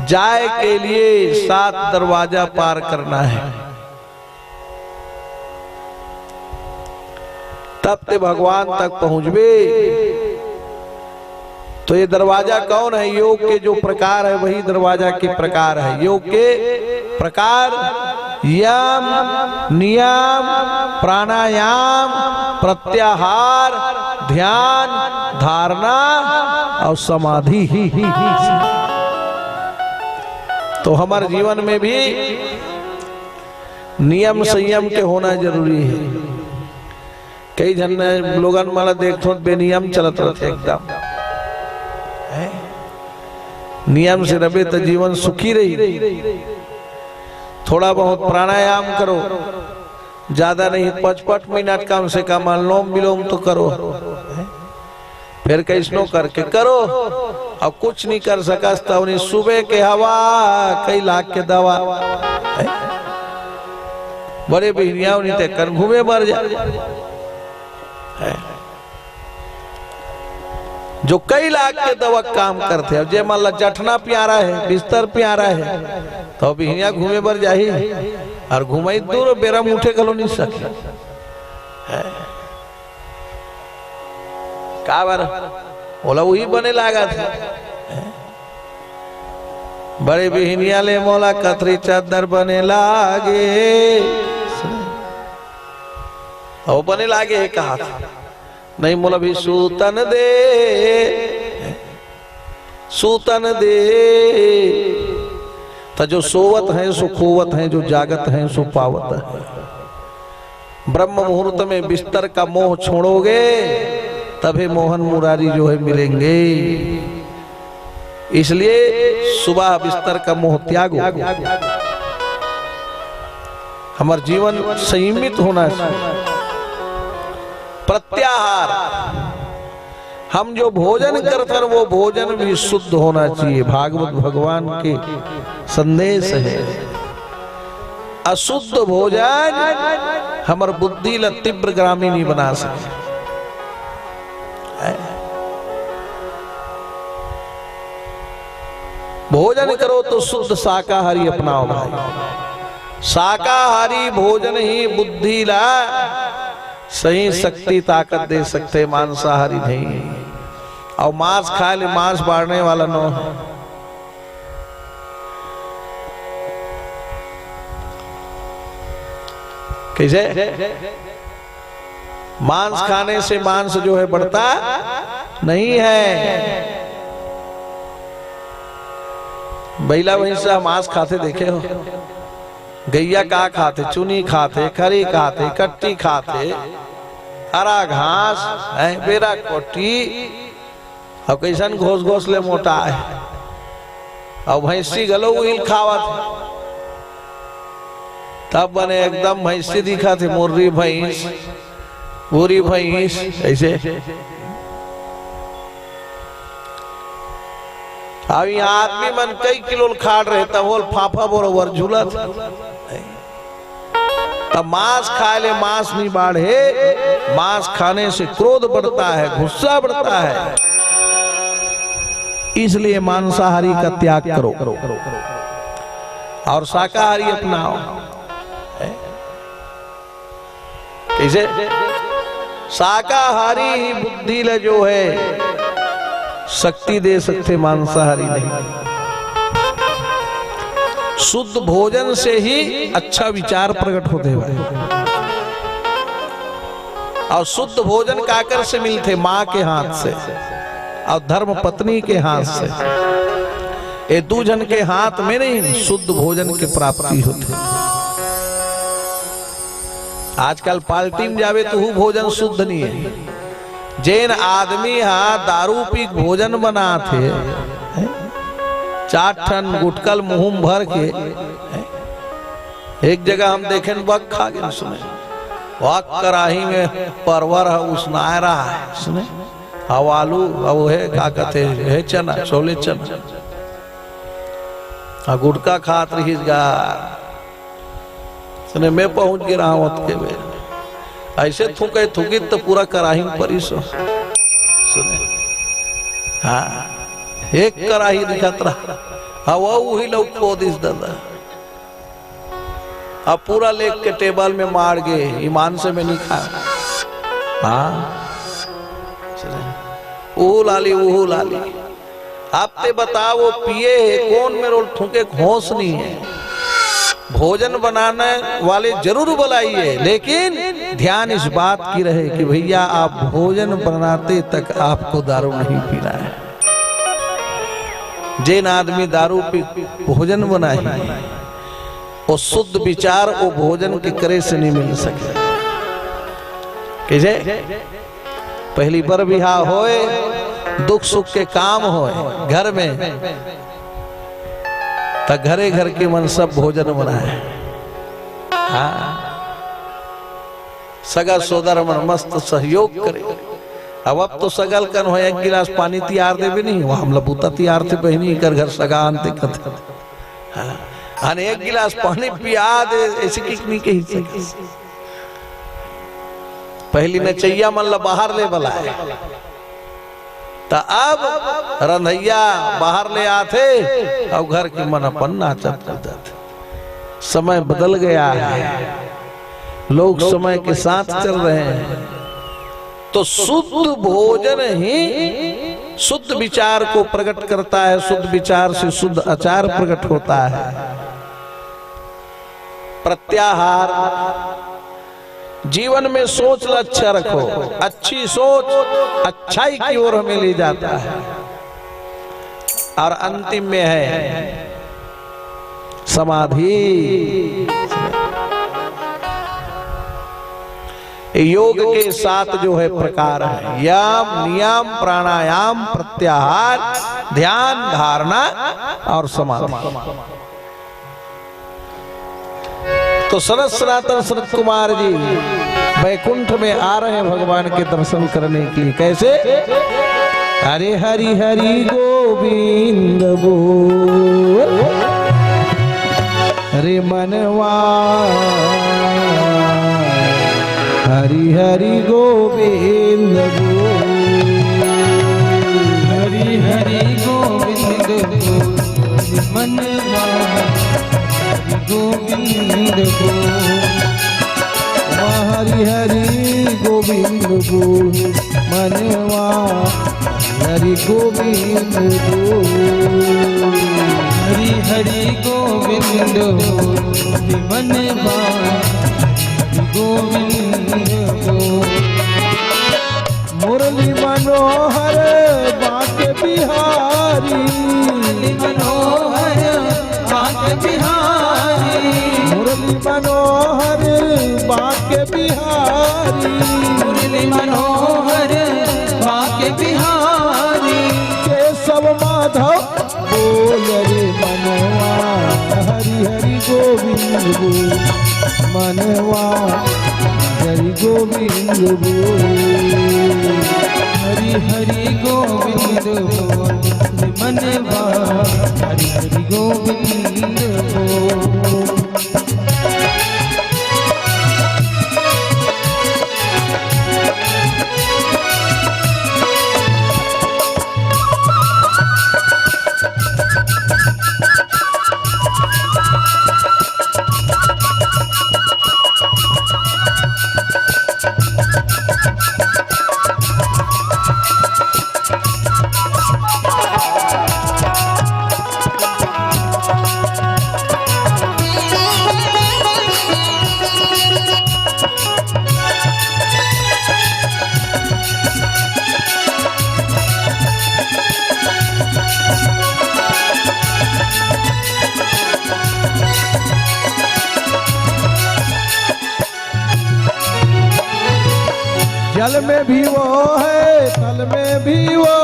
जाए के लिए 7 दरवाजा पार करना है। तब ते भगवान तक पहुंचबे। तो ये दरवाजा कौन है? योग के जो प्रकार है वही दरवाजा के प्रकार है। योग के प्रकार यम, नियम, प्राणायाम, प्रत्याहार, ध्यान, धारणा और समाधि। तो हमारे जीवन में भी नियम संयम के होना जरूरी है। कई जन लोगन माला देखो बेनियम चलत रहते एकदम। नियम से रहे तो जीवन सुखी रही। थोड़ा बहुत प्राणायाम करो, ज्यादा नहीं 5-5 मिनट कम से कम अनुलोम विलोम तो करो। फिर कैसनो करके करो। अब कुछ नहीं कर सकस तो उन्हें सुबह के हवा कई लाख के दवा। बड़े बहनिया उन्हें ते कर घूमे मर जाए। जो कई लाख के दवा काम करते हैं। जे मान ला जठना प्यारा है, बिस्तर प्यारा है, तो बिहिया घूमे बर जाही और घुमाई दूर बेरा मुठे खलो नहीं सके। का बार बोला वही बने लागा था। बड़े बिहनिया ले मोला कतरी चादर बने लागे। और बने लागे कहा था नहीं मोला भी सूतन दे, सूतन दे। तो जो सोवत है सो खोवत है, जो जागत है सो पावत है। ब्रह्म मुहूर्त में बिस्तर का मोह छोड़ोगे तभी मोहन मुरारी जो है मिलेंगे। इसलिए सुबह बिस्तर का मोह त्यागो। हमारा जीवन संयमित होना चाहिए। प्रत्याहार, हम जो भोजन करते हैं वो भोजन भी शुद्ध होना चाहिए। भागवत भगवान के संदेश है। अशुद्ध भोजन हमार बुद्धि ला तीव्र ग्रामी नहीं बना सके। भोजन करो तो शुद्ध शाकाहारी अपनाओ भाई। शाकाहारी भोजन ही बुद्धि ला सही शक्ति ताकत दे सकते, मांसाहारी नहीं। और मांस खा ले, मांस बाढ़ने वाला नो है। कैसे? मांस खाने से मांस जो है बढ़ता नहीं है। बैला भैंसा मांस खाते देखे हो? गैया का खाते? चुनी खाते, खरी खाते, कट्टी खाते, हरा घास है, बेरा कोटी। अब कैसन घोस घोस ले मोटा है। अब भैंसी गलो उल खावत। तब बने एकदम भैंसी दिखा थे, मुर्री भैंस, पूरी भैंस ऐसे। अब यहाँ आदमी मन कई किलो खाड़ रहे तब होल फाफा बरोबर झूलत। तब मांस खा ले, मांस नहीं बाढ़े। मांस खाने से क्रोध बढ़ता है, गुस्सा बढ़ता है। इसलिए मांसाहारी का त्याग करो और शाकाहारी अपनाओ। कैसे? शाकाहारी ही बुद्धि ले जो है शक्ति दे सकते, मांसाहारी नहीं। शुद्ध भोजन से ही अच्छा विचार प्रकट होते हैं। और शुद्ध भोजन काकर से मिलते? माँ के हाथ से और धर्म पत्नी के हाथ से। ये दो जन के हाथ में नहीं शुद्ध भोजन की प्राप्ति होती। आजकल पार्टी में जावे तो भोजन शुद्ध नहीं है। जैन आदमी दारू पी भोजन बना थे 4 टन गुटकल मुंह भर के। एक जगह हम देखे वक खा गए, सुने वक कड़ाही में परवर उसनाए रहा है, सुने अब आलू अब है क्या कहते है चना छोले चना गुटका खात रही सुने। मैं पहुंच गया के में ऐसे थूके थूकी तो पूरा कड़ाही परी सो सुने। हाँ एक कड़ाही दिखत रहा वही लोग को दिस दादा अब पूरा लेक के टेबल में मार गए ईमान से मैं नहीं खा। हाँ वो लाली आप ते बताओ वो पिए है कौन मेरे थूके होश नहीं है। भोजन बनाने वाले जरूर बुलाइए, लेकिन ध्यान इस बात की रहे कि भैया आप भोजन बनाते तक आपको दारू नहीं पीना है। जैन आदमी दारू पी भोजन बनाए वो शुद्ध विचार वो भोजन के करे से नहीं मिल सके। कैसे पहली बार बिहार होए दुख सुख के काम होए घर में तो घरे घर के मन सब भोजन बनाए। हाँ सगा सोदर मन मस्त सहयोग करे। अब तो सगल कन हो एक गिलास पानी तैयार दे भी नहीं वहां हम लबूता तैयार थे बहनी कर घर सगा आनते कथे। हाँ एक गिलास पानी पिया दे ऐसे कितनी कही सके। पहली नचैया मन ला बाहर ले बुलाए तो अब रंधैया बाहर ले आते और घर के मन अपन नाचत कूदत। समय बदल गया है, लोग समय के साथ चल रहे हैं। तो शुद्ध भोजन ही शुद्ध विचार को प्रकट करता है। शुद्ध विचार से शुद्ध आचार प्रकट होता है। प्रत्याहार जीवन में सोच लक्ष्य रखो। अच्छी सोच अच्छाई की ओर हमें ले जाता है। और अंतिम में है समाधि। योग के 7 जो है प्रकार है यम नियम प्राणायाम प्रत्याहार ध्यान धारणा और समाधि। तो सनत सनातन सनत कुमार जी वैकुंठ में आ रहे हैं भगवान के दर्शन करने के लिए। कैसे हरे हरि हरि गोविंद बोल हरे मनवा हरि हरि गोविंद बोल हरि हरि गोविंद बोल मनवा गोविंद बोल हरि हरि गोविंद बोल मनवा हरि गोविंद बोल हरि हरि गोविंद बोल मनवा गोविंद बोल मुरली मनोहर बाके बिहारी मनोहर बाके बिहारी मुरली मनोहर बाके बिहारी मुरली मनोहर बाके बिहारी केशव माधव बोल रे मनवा हरि हरि गोविंद बोल मनवा हरि गोविंद बोल हरि हरि गोविंद बोल मनवा हरि हरि गोविंद बोल जल में भी वो है, तल में भी वो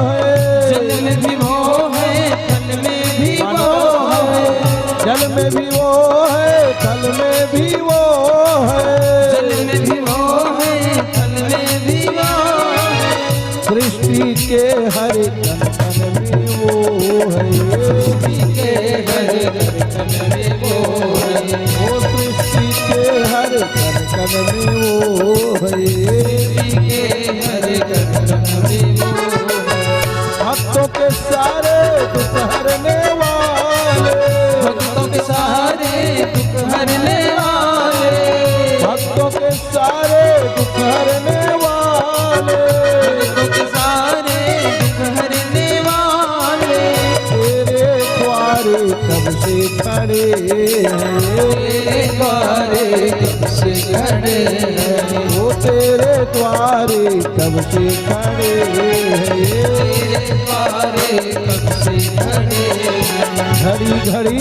है। जल में भी वो है, तल में भी वो है। जल में भी वो है, तल में भी वो है। जल में भी वो है, तल में भी वो है। सृष्टि के हर कण कण में वो है। सृष्टि के हर कण में वो है। वो सृष्टि के हर कण कण में वो है। सृष्टि के हर कण में वो है। भक्तों के सारे दुख हरने वाले, भक्तों के सहारे दुख हरने वाले। भक्तों के सारे दुख हरने वाले। भक्तों के सारे दुख हरने वाले। तेरे द्वारे कब से खड़े हैं, तेरे द्वारे कब से खड़े हैं। वो तेरे द्वारे कब से खड़े हैं। तेरे द्वारे कब से खड़े हैं। घड़ी घड़ी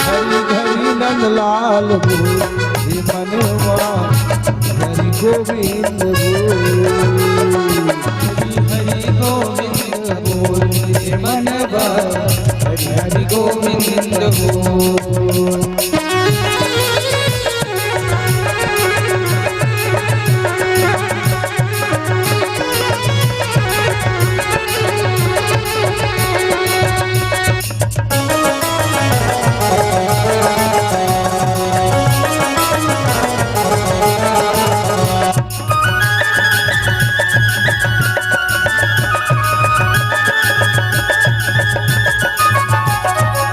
घड़ी घड़ी नंदलाल बोल हे मनवा हरि गोविंद बोल। हरि गोविंद बोल हे मनवा हरि हरि गोविंद बोल।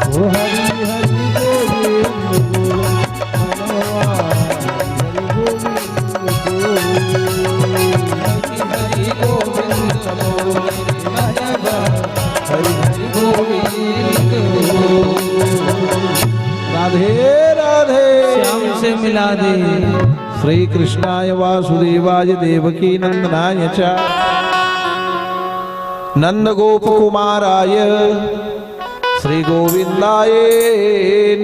ओ हरि हरि गोविंद बोल मनवा हरि गोविंद बोल। हरि गोविंद बोल मनवा हरि हरि गोविंद बोल। राधे राधे श्याम से मिला दे। श्री कृष्णाय वासुदेवाय देवकी नंदनाय च नंद गोप कुमाराय श्री गोविंदाय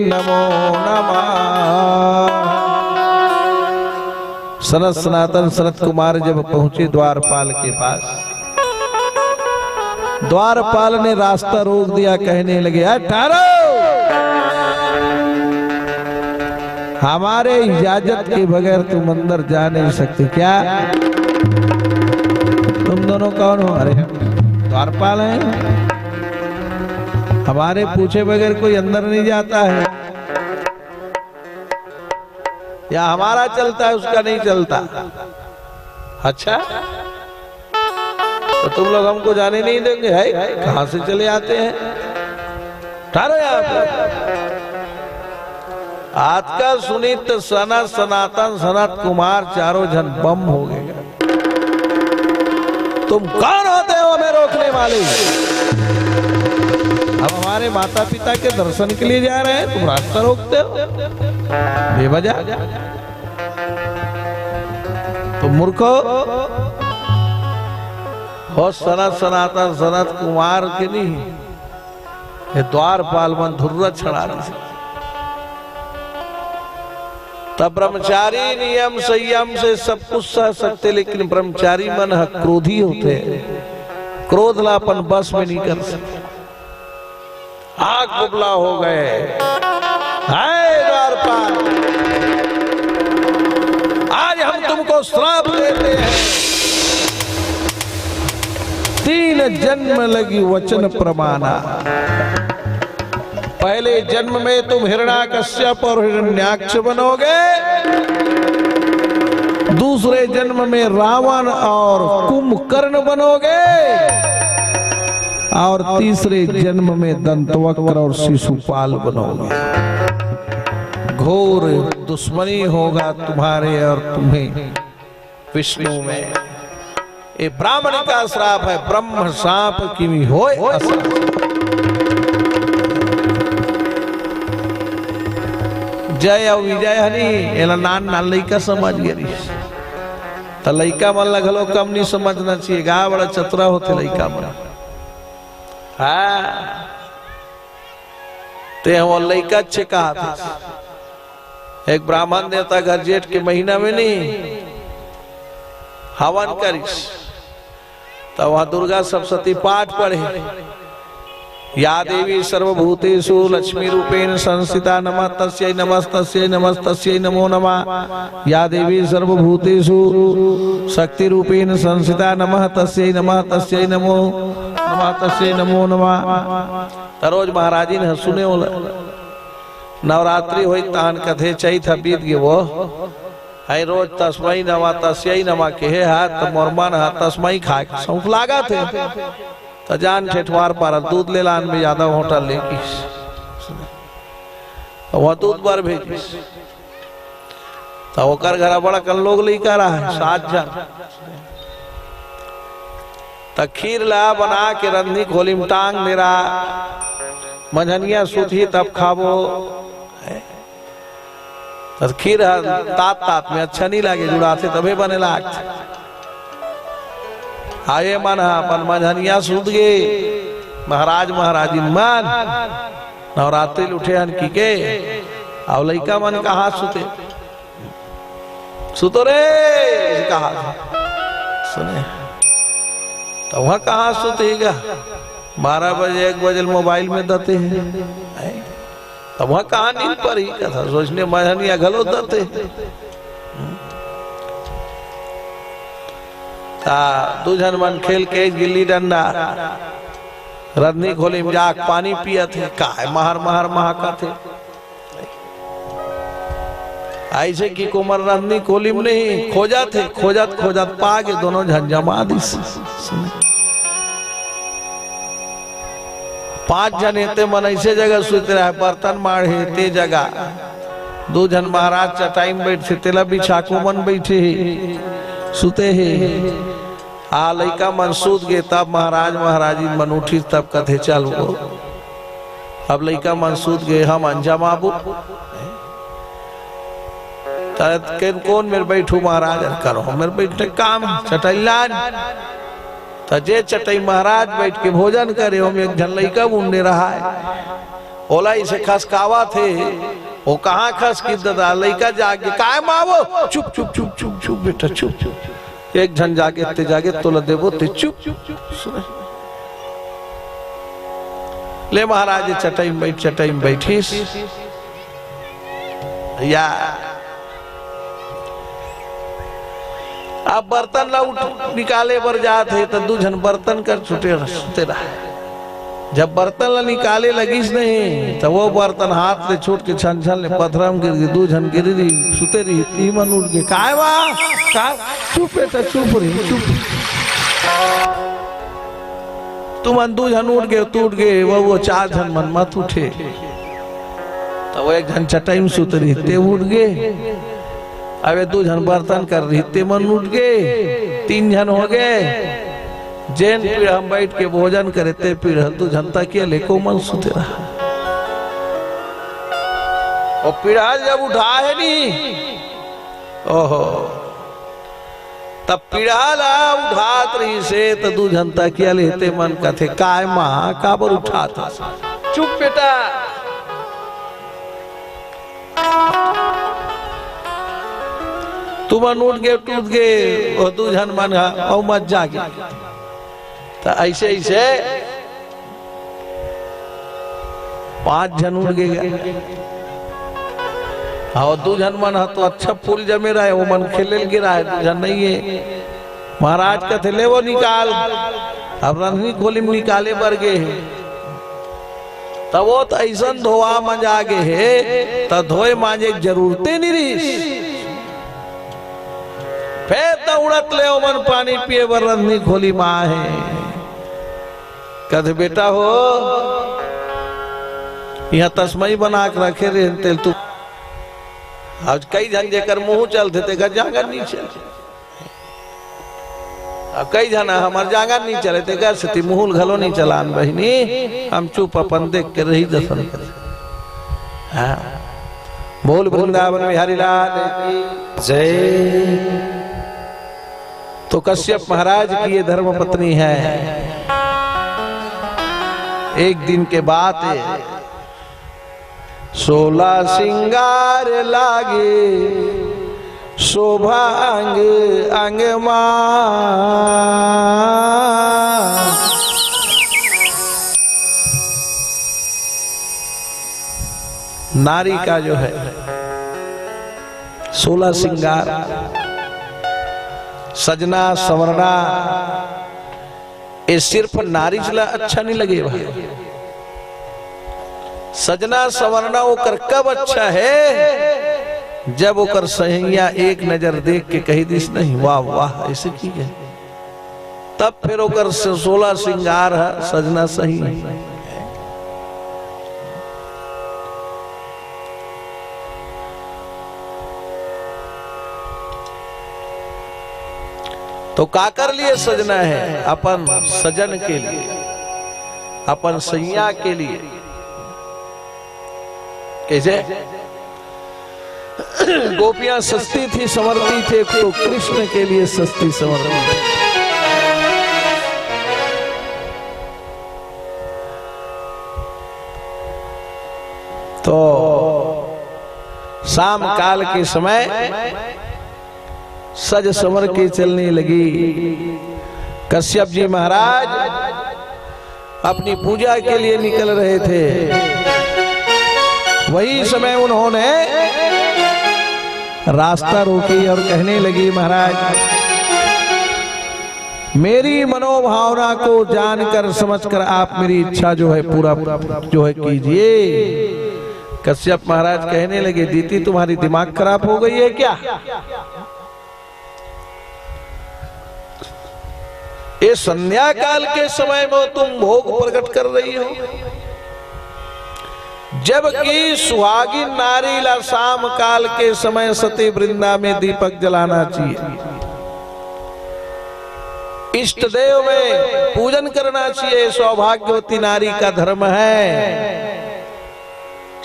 नमो नमः। सनत सनातन सनत कुमार जब पहुंचे द्वारपाल के पास, द्वारपाल ने रास्ता रोक दिया, कहने लगे ठहरो, हमारे इजाजत के बगैर तुम अंदर जा नहीं सकते। क्या तुम दोनों कौन हो? अरे द्वारपाल हैं, हमारे पूछे बगैर कोई अंदर नहीं जाता है, या हमारा चलता है उसका नहीं चलता। अच्छा तो तुम लोग हमको जाने नहीं देंगे? है कहां से चले आते हैं? ठहरो यहाँ पे। आज का सुनीत सनत सनातन सनत कुमार चारों जन बम हो गए। तुम कौन होते हो हमें रोकने वाले? हम हमारे माता पिता के दर्शन के लिए जा रहे हैं, तुम रास्ता रोकते हो बेवजह। तुम मूर्खो हो। सनत सनातन सनत कुमार के नहीं, ये द्वारपाल मन धुर्रा छड़ा दी। तब ब्रह्मचारी नियम संयम से सब कुछ सह सकते, लेकिन ब्रह्मचारी मन क्रोधी होते हैं, क्रोध लापन बस में नहीं कर सकते। आग बुबला हो गए। हाय द्वारपाल, आज हम तुमको श्राप देते हैं। 3 जन्म लगी वचन प्रमाणा। पहले जन्म में तुम हिरण्याकश्यप और हिरण्याक्ष बनोगे, दूसरे जन्म में रावण और कुंभकर्ण बनोगे, और तीसरे जन्म में दंतवक्र और शिशुपाल बनोगे। घोर दुश्मनी होगा तुम्हारे और तुम्हें विष्णु में। ये ब्राह्मण का श्राप है, ब्रह्म शाप की होय अश्राप। जय और विजय हनी एला नान नान लइका समझ गई। तो लइका मन लगलो कम नहीं समझना चाहिए, गा बड़ा चतुरा होते लइका मन। हाँ ते हम लइका अच्छे कहा था। एक ब्राह्मण देवता घर जेठ के महीना में नहीं हवन करिस। तो वहां दुर्गा सप्तशती पाठ पढ़े, या देवी सर्वभूतेषु लक्ष्मी रूपेण संस्थिता नमः तस्यै नमस्तस्यै नमस्तस्यै नमो नमः। या देवी सर्वभूतेषु शक्ति रूपेण संस्थिता नमः तस्यै नमः तस्यै नमो नमः तस्यै नमो नमः। रोज महाराजी ने सुने बोला नवरात्रि होई तान कथे चैत बीत गए वो है रोज तस्मै नमः तस्यै नमः कहे हाथ तो मोरमान हाथ तस्मै खा सौंफ लागा थे तो जान ठेठवार पारा दूध ले लान में ज्यादा होटल लेकी वह दूध बार भेजी तो ओकर घर बड़ा कल लोग लेकर रहा है 7 जन। तो खीर ला बना के रंधनी खोली में टांग मेरा मंझनिया सूथी तब खाबो। तो खीर तात तात में अच्छा नहीं लगे जुड़ाते तबे बने लाग आये मन अपन मंझनिया सूत गए महाराज महाराजी मन नवरात्रि उठे हन की के और लइका मन कहा सुते सुतो रे कहा सुने तो वह कहाँ सुतेगा 12 बजे 1 बजे मोबाइल में दते हैं तो वह कहाँ नींद पर ही कथा सोचने मंझनिया घलो दते दूजन मन खेल के गिल्ली डंडा रंधनी खोली में जाक पानी पिया थे काय महर महर महाका थे ऐसे की कुमार रंधनी खोली में नहीं खोजा थे खोजत खोजत पा के दोनों झंझमा दी 5 जन हेते मन ऐसे जगह सुते रहे बर्तन माढ़े ते जगह 2 जन महाराज चटाई में बैठे तेला बिछा को मन बैठे सुते है आ लइका मन सूत गए तब महाराज महाराजी मन उठी तब कथे चलो अब लइका मन सूत गए हम अंजाम आबू कौन मेरे बैठू महाराज करो मेरे बैठे काम चटैलान तजे चटई महाराज बैठ के भोजन करे हम एक जन लइका बुंडे रहा है ओला इसे खसकावा थे वो कहाँ खस की दादा लइका जाके काय मावो चुप चुप चुप चुप चुप बेटा चुप चुप एक जन जागे तोला देवो ते चुप सुने ले महाराज चटाई में बैठीस या अब बर्तन ला उठ निकाले बर जाते तो 2 जन बर्तन कर छुटे रहे जब बर्तन ला निकाले लगिस नहीं तो वो बर्तन हाथ ले छूट के छन छन ले पत्थरम गिर गई 2 जन गिर रही सुते रही ई मन उठ के काय बा का चुप बेटा चुप रही चुप तुम 2 जन उठ गए टूट गए वो 4 जन मन मत उठे तो वो 1 जन चटाई में सुते रही ते उठ गए अबे 2 जन बर्तन कर रही ते मन उठ गए 3 जन हो गए जैन पीढ़ हम बैठ के भोजन करे ते पीढ़ 2 जन तक लेको मन सुते रहा और पीढ़ा जब उठा है नहीं ओहो तब पीढ़ा ला उठात रही से तो 2 जन तक लेते मन कथे काय माँ काबर उठाता चुप बेटा तुम उठ गए टूट गए और 2 जन मन और मत जागे तो ऐसे ऐसे 5 जन उठ गए और 2 जन मन तो अच्छा फूल जमे रहा है वो मन खेले गिरा है 2 जन नहीं है महाराज का थे ले वो निकाल अब रंधनी खोली में निकाले बर गए तब वो तो ऐसा धोआ मजा गे है तो धोए मांजे जरूरते नहीं रही फिर तो उड़त ले मन पानी पिए बर रंधनी खोली माँ है कद बेटा हो यहाँ तस्मई बना के रखे रे तेल तू आज कई जन जेकर मुंह चलते थे जागर नहीं चलते अब कई जन हमार जागर नहीं चले थे घर से मुहुल घलो नहीं चलान बहनी हम चुप अपन देख के रही दर्शन करे हाँ बोल वृंदावन बिहारी लाल जय। तो कश्यप महाराज की ये धर्म पत्नी है एक दिन के बाद 16 सिंगार लागे शोभा अंग अंग नारी का जो है 16 श्रृंगार, सजना संवरना, ये सिर्फ नारी चला अच्छा नहीं लगे भाई। सजना संवरना ओकर कब अच्छा है जब ओकर सहिया एक नजर देख के कही दिस नहीं वाह वाह ऐसे की है, तब फिर ओकर 16 श्रृंगार है सजना सही है। तो का कर लिए सजना है अपन सजन के लिए, अपन सैया के लिए। कैसे गोपियां सस्ती थी संवरती थे तो कृष्ण के लिए सस्ती संवरती थी। तो शाम काल के समय सज संवर के चलने लगी। कश्यप जी महाराज अपनी पूजा के लिए निकल रहे थे, वही समय उन्होंने रास्ता रोकी और कहने लगी महाराज मेरी मनोभावना को जानकर समझकर आप मेरी इच्छा जो है पूरा जो है कीजिए। कश्यप महाराज कहने लगे दीदी तुम्हारी दिमाग खराब हो गई है क्या? ये संध्या काल के समय में तुम भोग प्रकट कर रही हो, जबकि सुहागिन नारी ला शाम काल के समय सती वृंदा में दीपक जलाना चाहिए, इष्ट देव में पूजन करना चाहिए, सौभाग्यवती नारी का धर्म है।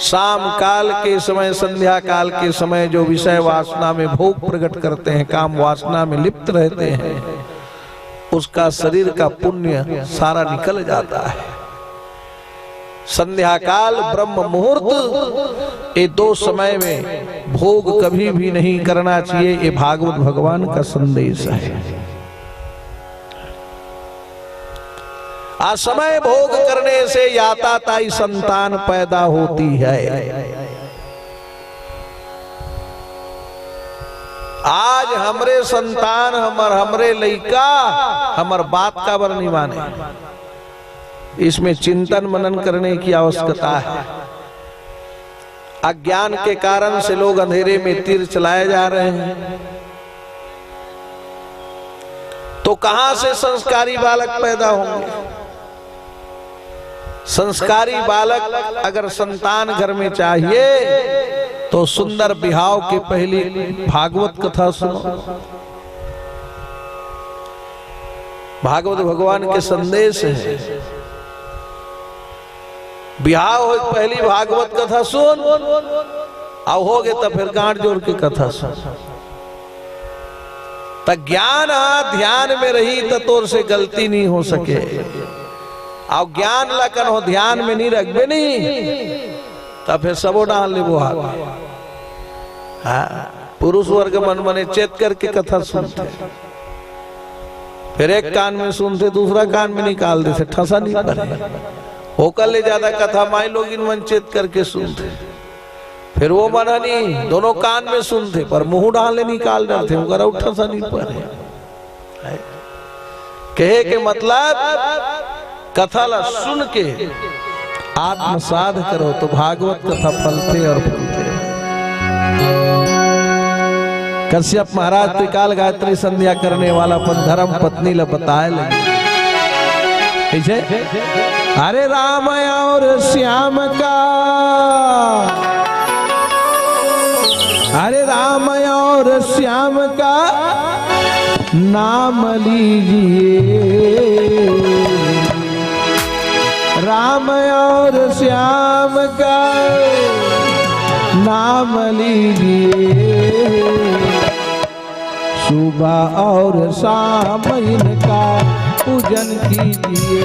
शाम काल के समय संध्या काल के समय जो विषय वासना में भोग प्रकट करते हैं, काम वासना में लिप्त रहते हैं, उसका शरीर का पुण्य सारा निकल जाता है। संध्या काल ब्रह्म मुहूर्त ये दो समय में भोग कभी भी नहीं करना चाहिए, ये भागवत भगवान का संदेश है। असमय भोग करने से याताताई संतान पैदा होती है। आज हमरे संतान हमरे लइका हमर बात का बर नहीं माने, इसमें चिंतन मनन करने की आवश्यकता है। अज्ञान के कारण से लोग अंधेरे में तीर चलाए जा रहे हैं, तो कहां से संस्कारी बालक पैदा होंगे? संस्कारी बालक अगर संतान घर में चाहिए तो सुंदर बिहाव के पहले भागवत कथा सुनो। भागवत भगवान के संदेश है, बिहाव हो पहली भागवत कथा सुन, अब हो गए तो फिर गांठ जोड़ के कथा सुन। तो ज्ञान ध्यान में रही तो तोर से गलती नहीं हो सके, और ज्ञान लकन हो ध्यान में नहीं रखबे नहीं तब फिर सबो डाल ले वो पुरुष वर्ग मन मने चेत करके कथा सुनते, फिर एक कान में सुनते दूसरा कान में निकाल देते, ठसा नहीं पड़े। होकर ले ज्यादा कथा माई लोग इन मन चेत करके सुनते, फिर वो मना नहीं दोनों कान में सुनते पर मुंह डाले निकाल डालते, वो ठसा नहीं पड़े। कहे के मतलब कथा ला सुन के आत्मसाध करो तो भागवत कथा फलते और फलते। कश्यप महाराज त्रिकाल गायत्री संध्या करने वाला अपन धर्म पत्नी ला बताए लगे कैसे, अरे राम और श्याम का, अरे राम और श्याम का नाम लीजिए, राम और श्याम का नाम लीजिए, सुबह और शाम इनका पूजन कीजिए,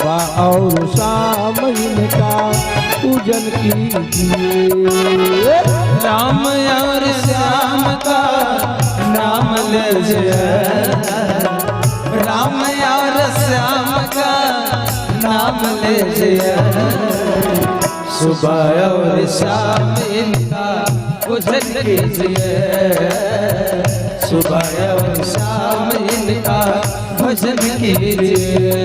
सुबह और शाम इनका पूजन कीजिए। राम और श्याम का नाम लीजिए, राम और श्याम का नाम लीजिए, सुबह और शाम इनका पूजन कीजिए, सुबह और शाम इनका भजन कीजिए।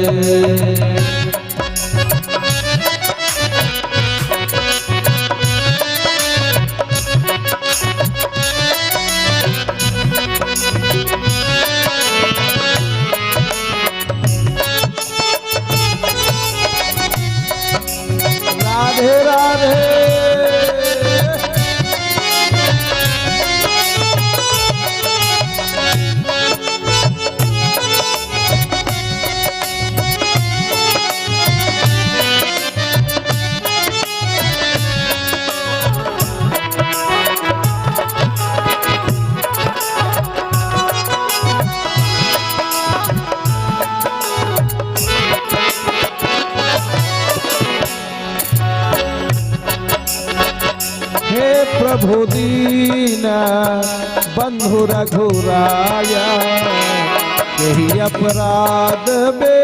राधे राधे। हे प्रभु दीन बंधु रघुराया, यही अपराध बे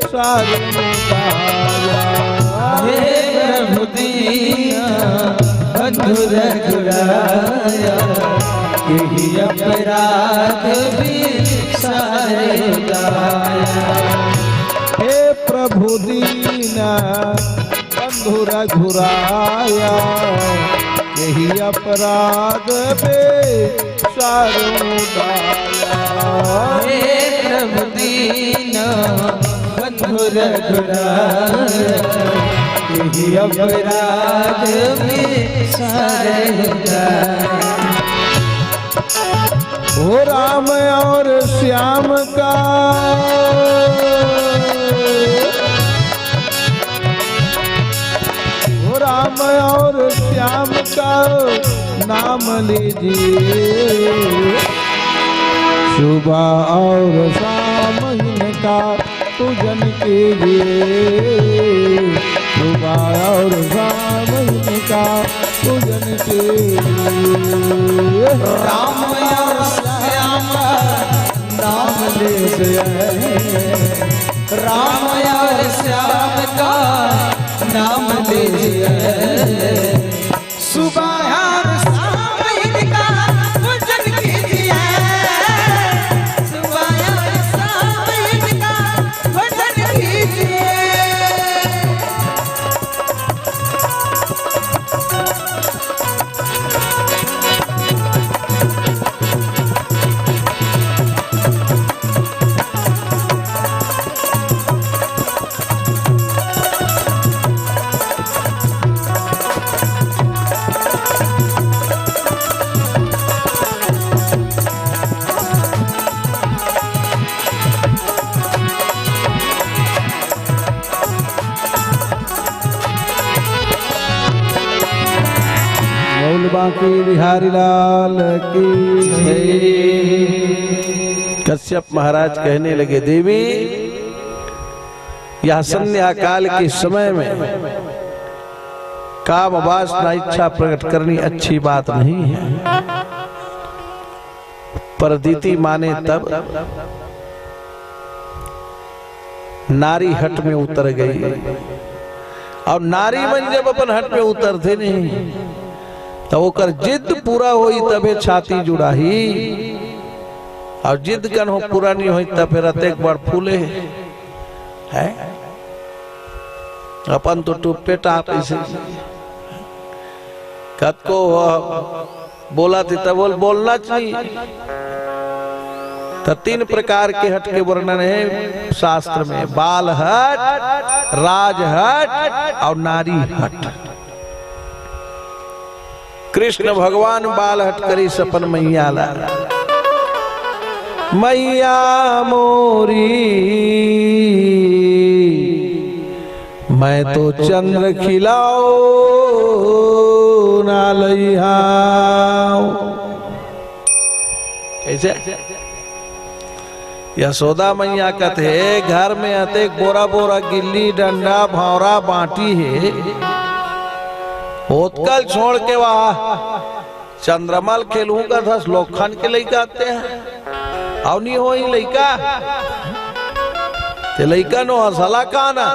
सारे मुकाया। हे प्रभु दीन बंधु रघुराया, यही अपराध भी सारे गाया। हे प्रभु दीन बंधु रघुराया, यही अपराध बे सारो दाया। हे प्रभु दीन बंधु रघुराया, यही अपराध भी सारे गाया। हो राम और श्याम का राम और श्याम का नाम लीजिए, सुबह और शाम इनका पूजन कीजिए, सुबह और शाम इनका पूजन कीजिए। राम और श्याम नाम लीजिए, राम और श्याम का नाम लीजिए, सुबह और शाम इनका पूजन कीजिए, सुबह और शाम इनका पूजन कीजिए। बांके बिहारी लाल की जय। कश्यप महाराज कहने लगे, देवी यह संध्या काल के समय में काम वासना इच्छा प्रकट करनी अच्छी बात नहीं है, पर दीति माने तब नारी हट में उतर गई। और नारी मन जब अपन हट में उतरते नहीं तो ओकर जिद पूरा होई तबे छाती जुड़ाही, और जिद कन हो पूरा नहीं होई तब फिर एक बार फूले है। अपन तो टुप्पे टाप ऐसे कत को बोला थी तब बोलना चाहिए। तो 3 प्रकार के हट के वर्णन है शास्त्र में, बाल हट, राज हट और नारी हट। कृष्ण भगवान बाल हट करी सपन मैया ला, मैया मोरी मैं तो चंद्र खिलाओ ना लइहाओ। कैसे यशोदा मैया कथे घर में अतेक बोरा बोरा गिल्ली डंडा भौरा बांटी है, होतकल छोड़ के वहा चंद्रमल खेलूंगा था लोखंड के लइका आते हैं और नहीं हो लइका ते लइका नो हसला काना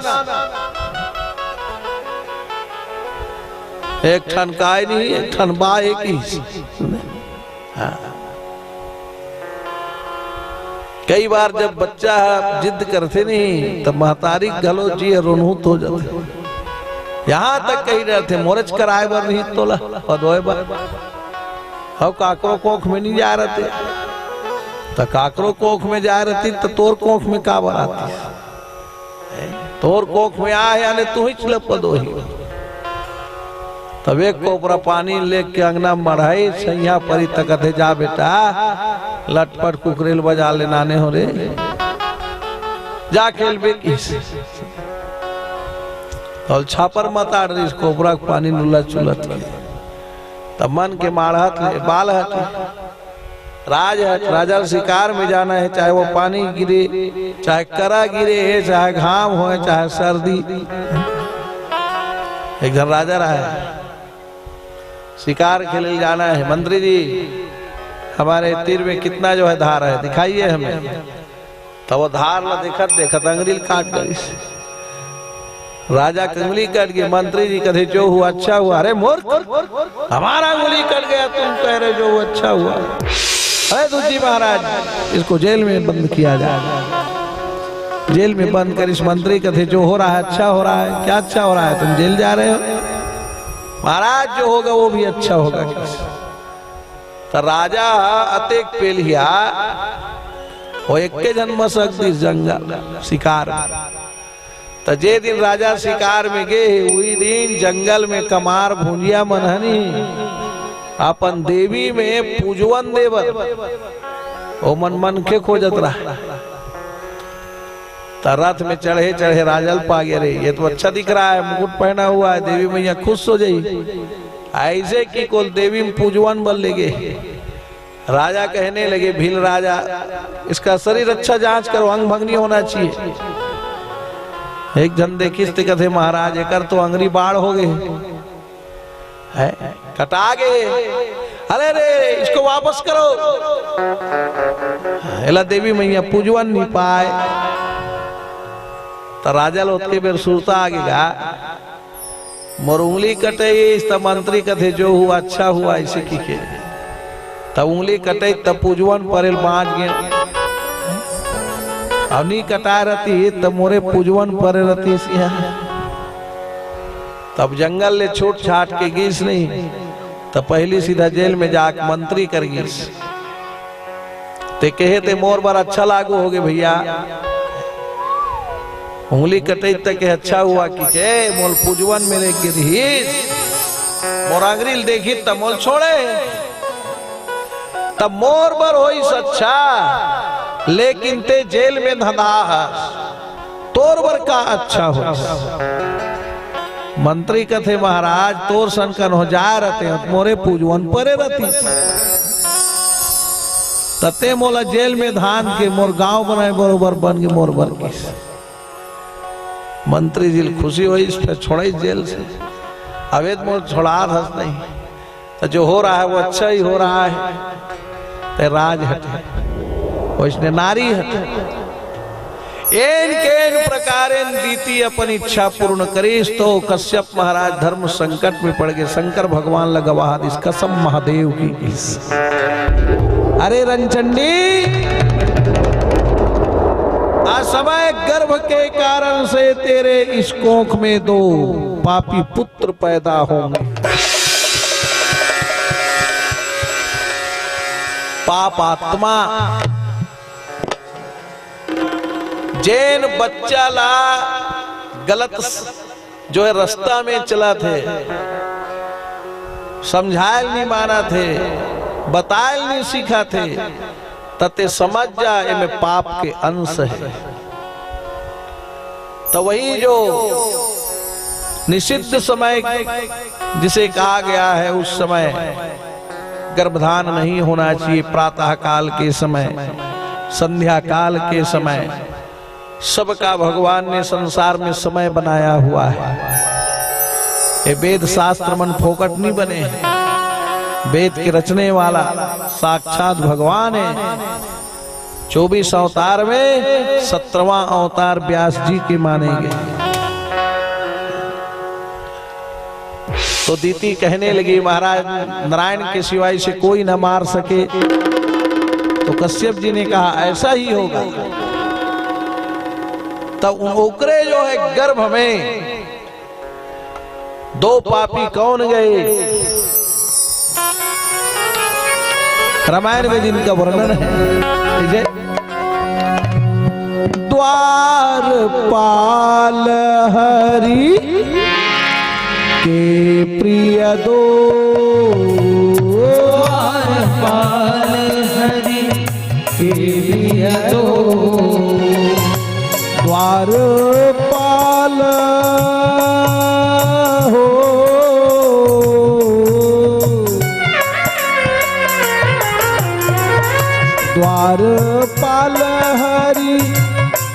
एक ठन काय नहीं एक ठन बा एक ही। कई बार जब बच्चा जिद करते नहीं तब महतारी गलो जी रोनूत हो जाते। यहाँ तक कही रहे थे मोरच कराए बर नहीं तोला पदोए बर हम काकरो कोख में नहीं जा रहे थे, तो काकरो कोख में जा रही तो तोर कोख में का बराती, तोर कोख में आ यानी तू ही चल पदो ही। तब एक कोपरा पानी लेके अंगना मढ़ाई सैया परी तकते जा बेटा लटपट कुकरेल बजा ले नाने हो रे जा खेल बे किस और छापर मत आड़ रही कोपरा पानी नुला चुलत तब मन के माड़हत ले बाल हट राज हट राजा शिकार में जाना है, चाहे वो पानी गिरे चाहे करा गिरे है चाहे घाम हो चाहे सर्दी। एक घर राजा रहा है शिकार के लिए जाना है, मंत्री जी हमारे तीर में कितना जो है धार है दिखाइए हमें। तो वो धार ला देखत देखत अंगुली काट गई, राजा कंगली कट गई। मंत्री जी कहे जो हुआ अच्छा हुआ। अरे मोर हमारा अंगुली कट गया तुम कह रहे जो हुआ अच्छा हुआ। अरे दूजी महाराज इसको जेल में बंद किया जाए, जेल में बंद कर इस मंत्री कहे जो हो रहा है अच्छा हो रहा है। क्या अच्छा हो रहा है, तुम जेल जा रहे हो। महाराज जो होगा वो भी अच्छा होगा। तो राजा अतेक पेलिया वो एक के जन्म सकती जंगल शिकार। तो जे दिन राजा शिकार में गए वही दिन जंगल में कमार भुंजिया मनहनी अपन देवी में पूजवन देवर वो मन मन के खोजत रहा। तो रथ में चढ़े चढ़े राजल पा गए रे ये तो अच्छा दिख रहा है, मुकुट पहना हुआ है, देवी मैया खुश हो जाई। ऐसे की कोल देवी में पूजवन बन लेगे। राजा कहने लगे भील राजा इसका शरीर अच्छा जांच करो, अंग भंग नहीं होना चाहिए। एक जन देखिस कहते महाराज एक तो अंगरी बाढ़ हो गए है कटा गए। अरे रे इसको वापस करो। एला देवी मैया पूजवन नहीं पाए। तो राजा लोग बेर सुरता आगेगा मोर उंगली कटे तब मंत्री कथे जो हुआ अच्छा हुआ ऐसे की के तब उंगली कटे तब पूजवन परेल बाँच गए। अब नहीं कटा रहती तब मोरे पूजवन परे रहती सिया। तब जंगल ले छूट छाट के गीस नहीं तब पहली सीधा जेल में जाक मंत्री कर गीस। ते कहे ते मोर बार अच्छा लागू हो गए भैया उंगली कटे तक अच्छा हुआ कि के मोल पूजवन मेरे गिरहीस मोर अंगरील देखी तब मोल छोड़े तब मोर बर होई अच्छा, लेकिन ते जेल में धंधा तोर बर का अच्छा हो। मंत्री कथे महाराज तोर संकन हो जा रहते मोरे पूजवन परे रहती तते मोला जेल में धान के मोर गांव बनाए बरोबर बन के मोर बर की। मंत्री जी खुशी हुई इस पे छोड़े जेल से। अवैध मोल छोड़ा हंस नहीं तो जो हो रहा है वो अच्छा ही हो रहा है। ते राज हटे वैष्णव नारी हटे एन केन प्रकारेन दीती अपन इच्छा पूर्ण करीस। तो कश्यप महाराज धर्म संकट में पड़ गए। शंकर भगवान लगवा इस कसम महादेव की इस। अरे रंचंडी असमय गर्भ के कारण से तेरे इस कोख में दो पापी पुत्र पैदा होंगे। पाप आत्मा जैन बच्चा ला गलत जो है रास्ता में चला थे, समझायल नहीं माना थे, बतायल नहीं सीखा थे, तते समझ जा इनमें पाप के अंश है। तो वही जो निषिद्ध समय जिसे कहा गया है उस समय गर्भधान नहीं होना चाहिए। प्रातः काल के समय संध्या काल के समय सबका भगवान ने संसार में समय बनाया हुआ है। ये वेद शास्त्र मन फोकट नहीं बने हैं। वेद के रचने वाला साक्षात भगवान है। 24 अवतार में 17वां अवतार व्यास जी के माने गए। तो दीति कहने लगी महाराज नारायण के सिवाय से कोई न मार सके। तो कश्यप जी ने कहा ऐसा ही होगा। तब ओकरे जो है गर्भ में 2 पापी कौन गए, रामायण में जिनका वर्णन है। द्वारपाल हरि के प्रिय दो, द्वारपाल हरि के प्रिय दो, द्वारपाल हो द्वारपाल हरि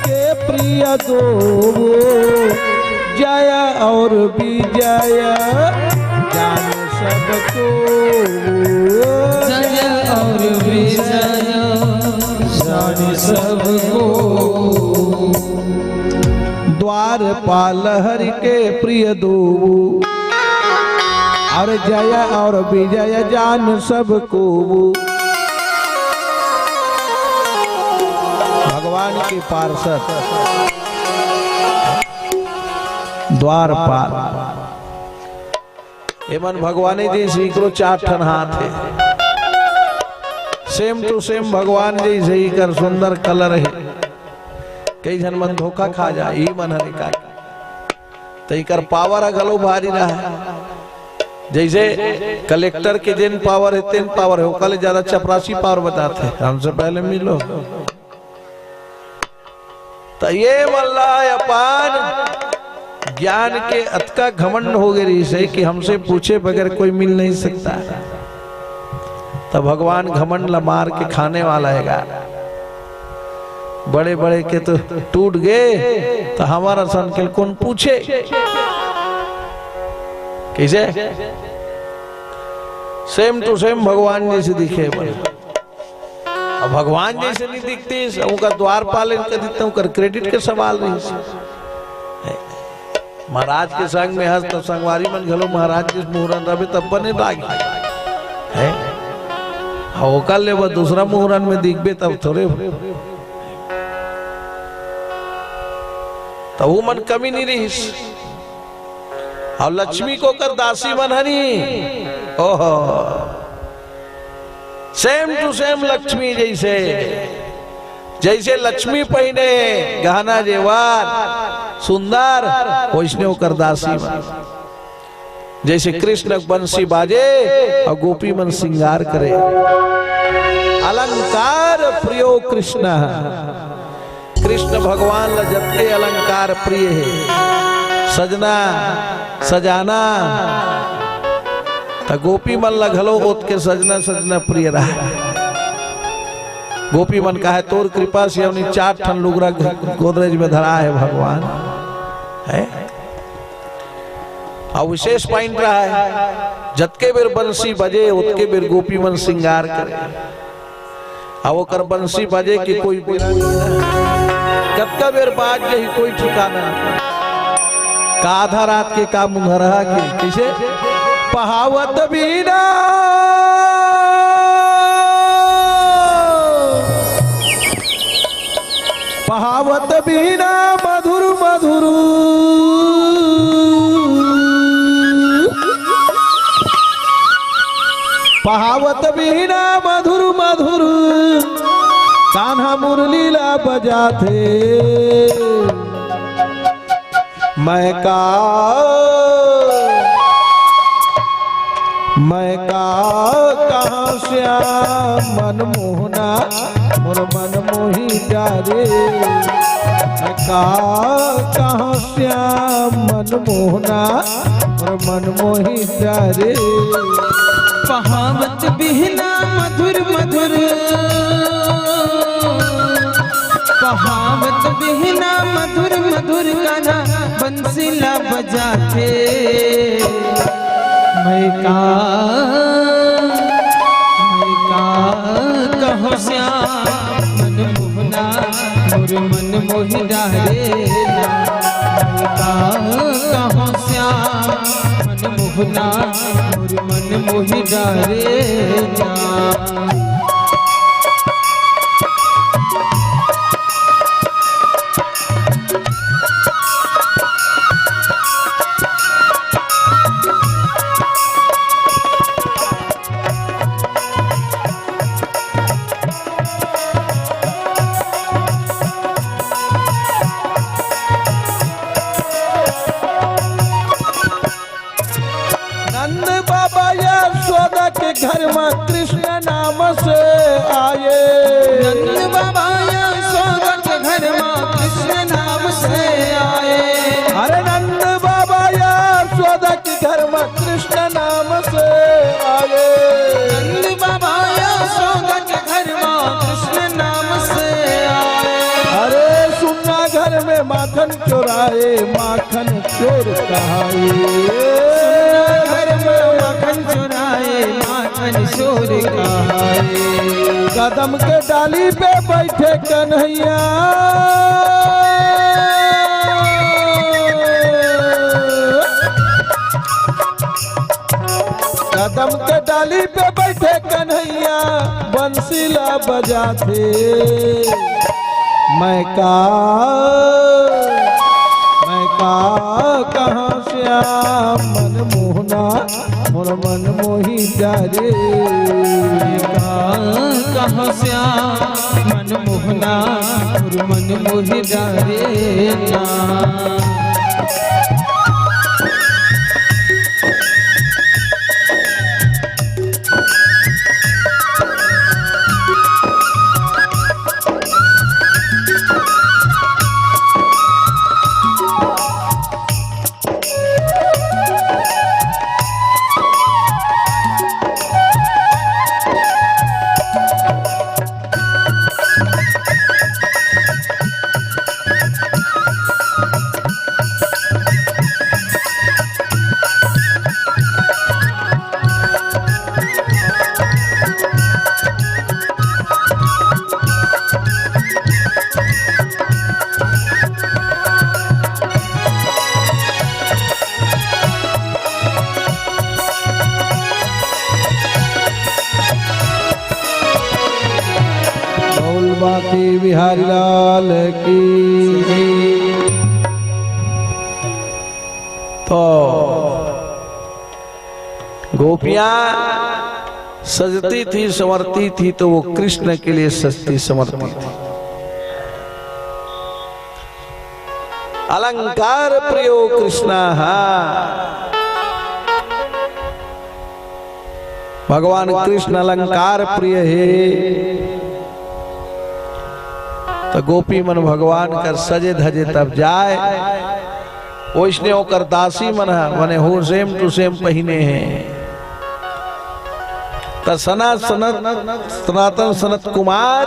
के प्रिय दो, जय और विजय जान सबको, जय और विजय जान सबको। द्वारपाल हरि के प्रिय दो और जय और विजय जान सबको। भगवान के पार्षद द्वारपाल एमन भगवान जी श्री को 4 ठन हाथ है। सेम टू सेम भगवान जी सही कर सुंदर कलर है। कई जन मन धोखा खा जाए ई मन हरे का तई कर पावर गलो भारी रहा है। जैसे कलेक्टर के जिन पावर है तीन पावर है, कल ज्यादा चपरासी पावर बताते हैं। हमसे पहले मिलो तो ये मल्ला अपान ज्ञान के अतका घमंड हो गई से कि हमसे पूछे बगैर कोई मिल नहीं सकता। तो भगवान घमंड ला मार के खाने वाला है। बड़े बड़े के तो टूट गए तो हमारा संकल कौन पूछे कैसे। सेम टू सेम भगवान जैसे दिखे बड़े। अब भगवान जैसे नहीं दिखते उनका द्वारपाल इनका दिखता हूँ कर क्रेडिट के सवाल नहीं। महाराज के संग में हंस तब संगवारी मन घलो महाराज के मुहूर्त रहे तब बने लागी है। वो कल ले वो दूसरा मुहूर्त में दिखबे तब थोड़े तो वो मन कमी नहीं रही। और लक्ष्मी को कर दासी मन हनी। ओहो सेम टू सेम लक्ष्मी जैसे जैसे लक्ष्मी पहने गहना जेवर सुंदर वैष्णव होकर दासी मन। जैसे कृष्ण बंसी बाजे और गोपी मन श्रृंगार करे। अलंकार प्रियो कृष्ण कृष्ण भगवान ला जबते अलंकार प्रिय है। सजना सजाना तो गोपी मन ला घलो ओत के सजना सजना प्रिय रहा। गोपी मन का है तोर कृपा से हमने 4 ठन लुगरा गोदरेज में धरा है भगवान है। और विशेष पॉइंट रहा है जतके बेर बंसी बजे उतके बेर गोपी मन श्रृंगार करे। अब वो कर बंसी बजे की कोई कतका बेर बाज यही कोई ठिकाना का आधा रात के का मुंहरा के कैसे पहावत बीना पहावत बीना मधुर मधुर पहावत बीना मधुर मधुर कान्हा मुरलीला बजाते मैं कहाँ श्याम मन मोहना मोर मन मोही प्यारे। मैं कहाँ श्याम मन मोहना मोर मन मोही प्यारे। पहावत बिहना मधुर मधुर कहावत बिहना मधुर मधुर गाना बंसीला बजाते मैं का कहो श्याम मन मोहना मोर मन मोहि डारेला मैं का कहो श्याम मन मोहना मोर मन मोहि डारेला। घर में कृष्ण नाम से आए नंद बाबा यशोदा के घर में कृष्ण नाम से आए। अरे नंद बाबा यशोदा के घर में कृष्ण नाम से आए। नंद बाबा यशोदा के घर में कृष्ण नाम से आए। अरे सुनना घर में माखन चोराए माखन चोर कहाए। घर में माखन चुराए माखन चोर कहाए। कदम के डाली पे बैठे कन्हैया कदम के डाली पे बैठे कन्हैया बंसीला बजाते मैं का कहाँ श्याम मन मोहना मोर मन मोही डारे। कहाँ श्याम मन मोहना मोर मन मोहि डारेला। बाकी बिहारी लाल की। तो गोपियां सजती थी संवरती थी तो वो कृष्ण के लिए सजती संवरती थी। अलंकार प्रियो कृष्ण भगवान कृष्ण अलंकार प्रिय है। तो गोपी मन भगवान कर सजे धजे तब जाए ओइसने होकर दासी मन मने हो सेम टू सेम पहिने हैं। तो सनातन सनत कुमार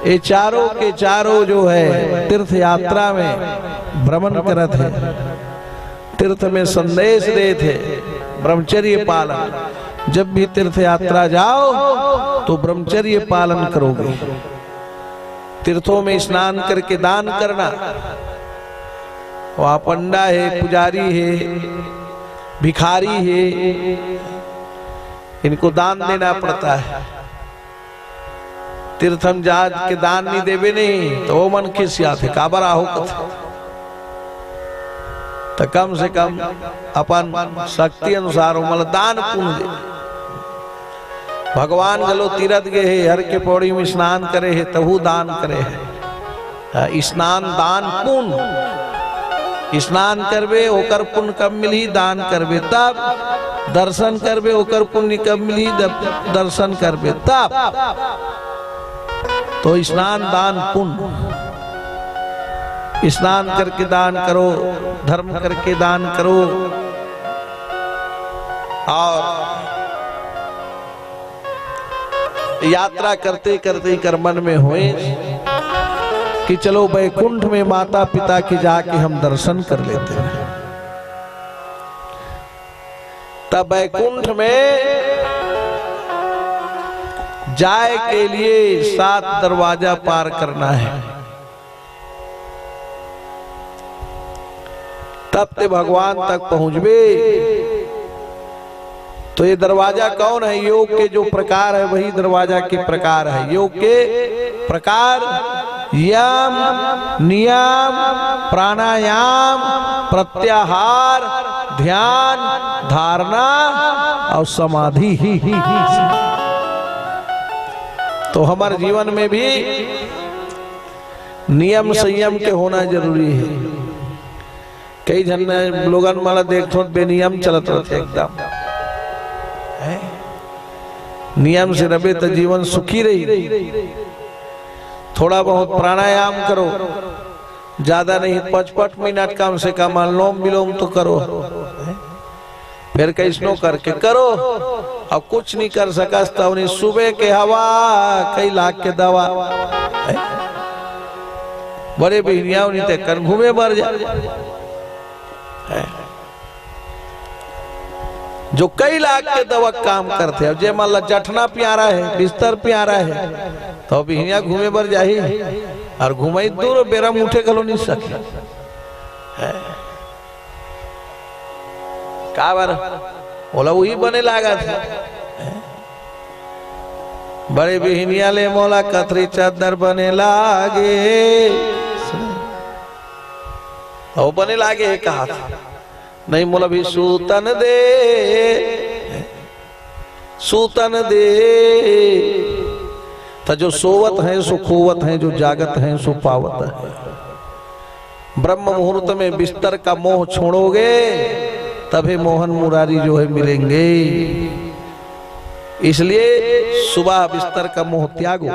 ये चारों के चारों जो है तीर्थ यात्रा में भ्रमण करत है। तीर्थ में संदेश दे थे ब्रह्मचर्य पालन। जब भी तीर्थ यात्रा जाओ तो ब्रह्मचर्य पालन करोगे। तीर्थों में स्नान करके दान करना। वहाँ पंडा है पुजारी है भिखारी है इनको दान देना पड़ता है। तीर्थम जाज के दान नहीं देवे नहीं तो वो मन खिसिया थे काबरा हो तो कम से कम अपन शक्ति अनुसार मतलब दान पुण्य दे। भगवान गलो तीरथ गए है हर के पौड़ी में स्नान करे है तबू दान करे है। स्नान दान पुण्य। स्नान करबे ओकर पुण्य कब मिली दान करबे तब। दर्शन करबे ओकर पुण्य कब मिली दर्शन करबे तब। तो स्नान दान पुण्य। स्नान करके दान करो धर्म करके दान करो। और यात्रा करते करते कर मन में हुए कि चलो बैकुंठ में माता पिता के जाके हम दर्शन कर लेते हैं। तब बैकुंठ में जाए के लिए 7 दरवाजा पार करना है। तब ते भगवान तक पहुंचबे। तो ये दरवाजा कौन है? योग के जो प्रकार है वही दरवाजा के प्रकार है। योग के प्रकार यम, नियम, प्राणायाम, प्रत्याहार, ध्यान, धारणा और समाधि ही। तो हमारे जीवन में भी नियम संयम के होना जरूरी है। कई जन लोगन माला देखो बेनियम चलत रहते एकदम। नियम से रहे तो जीवन सुखी रही। थोड़ा बहुत प्राणायाम करो, ज्यादा नहीं 5-5 मिनट कम से कम अनुलोम विलोम तो करो। फिर कैसनो करके करो। और कुछ नहीं कर सका तो उन्हें सुबह के हवा कई लाख के दवा बड़े बिहनिया उन्हें ते कर घूमे मर जा। जो कई लाख के दवा काम करते हैं। जे मान ला जठना प्यारा है, बिस्तर प्यारा है, तो बिहनिया घूमे बर जाही और घुमाई दूर बेरा मुठे कलो नहीं सके। का बार बोला वही बने लागा था। बड़े बिहनिया ले मोला कतरी चादर बने लागे। वो बने लागे कहा था नहीं मोला भी सूतन दे, सूतन दे। तो जो सोवत है सो खोवत है, जो जागत है सो पावत है। ब्रह्म मुहूर्त में बिस्तर का मोह छोड़ोगे तभी मोहन मुरारी जो है मिलेंगे। इसलिए सुबह बिस्तर का मोह त्यागो।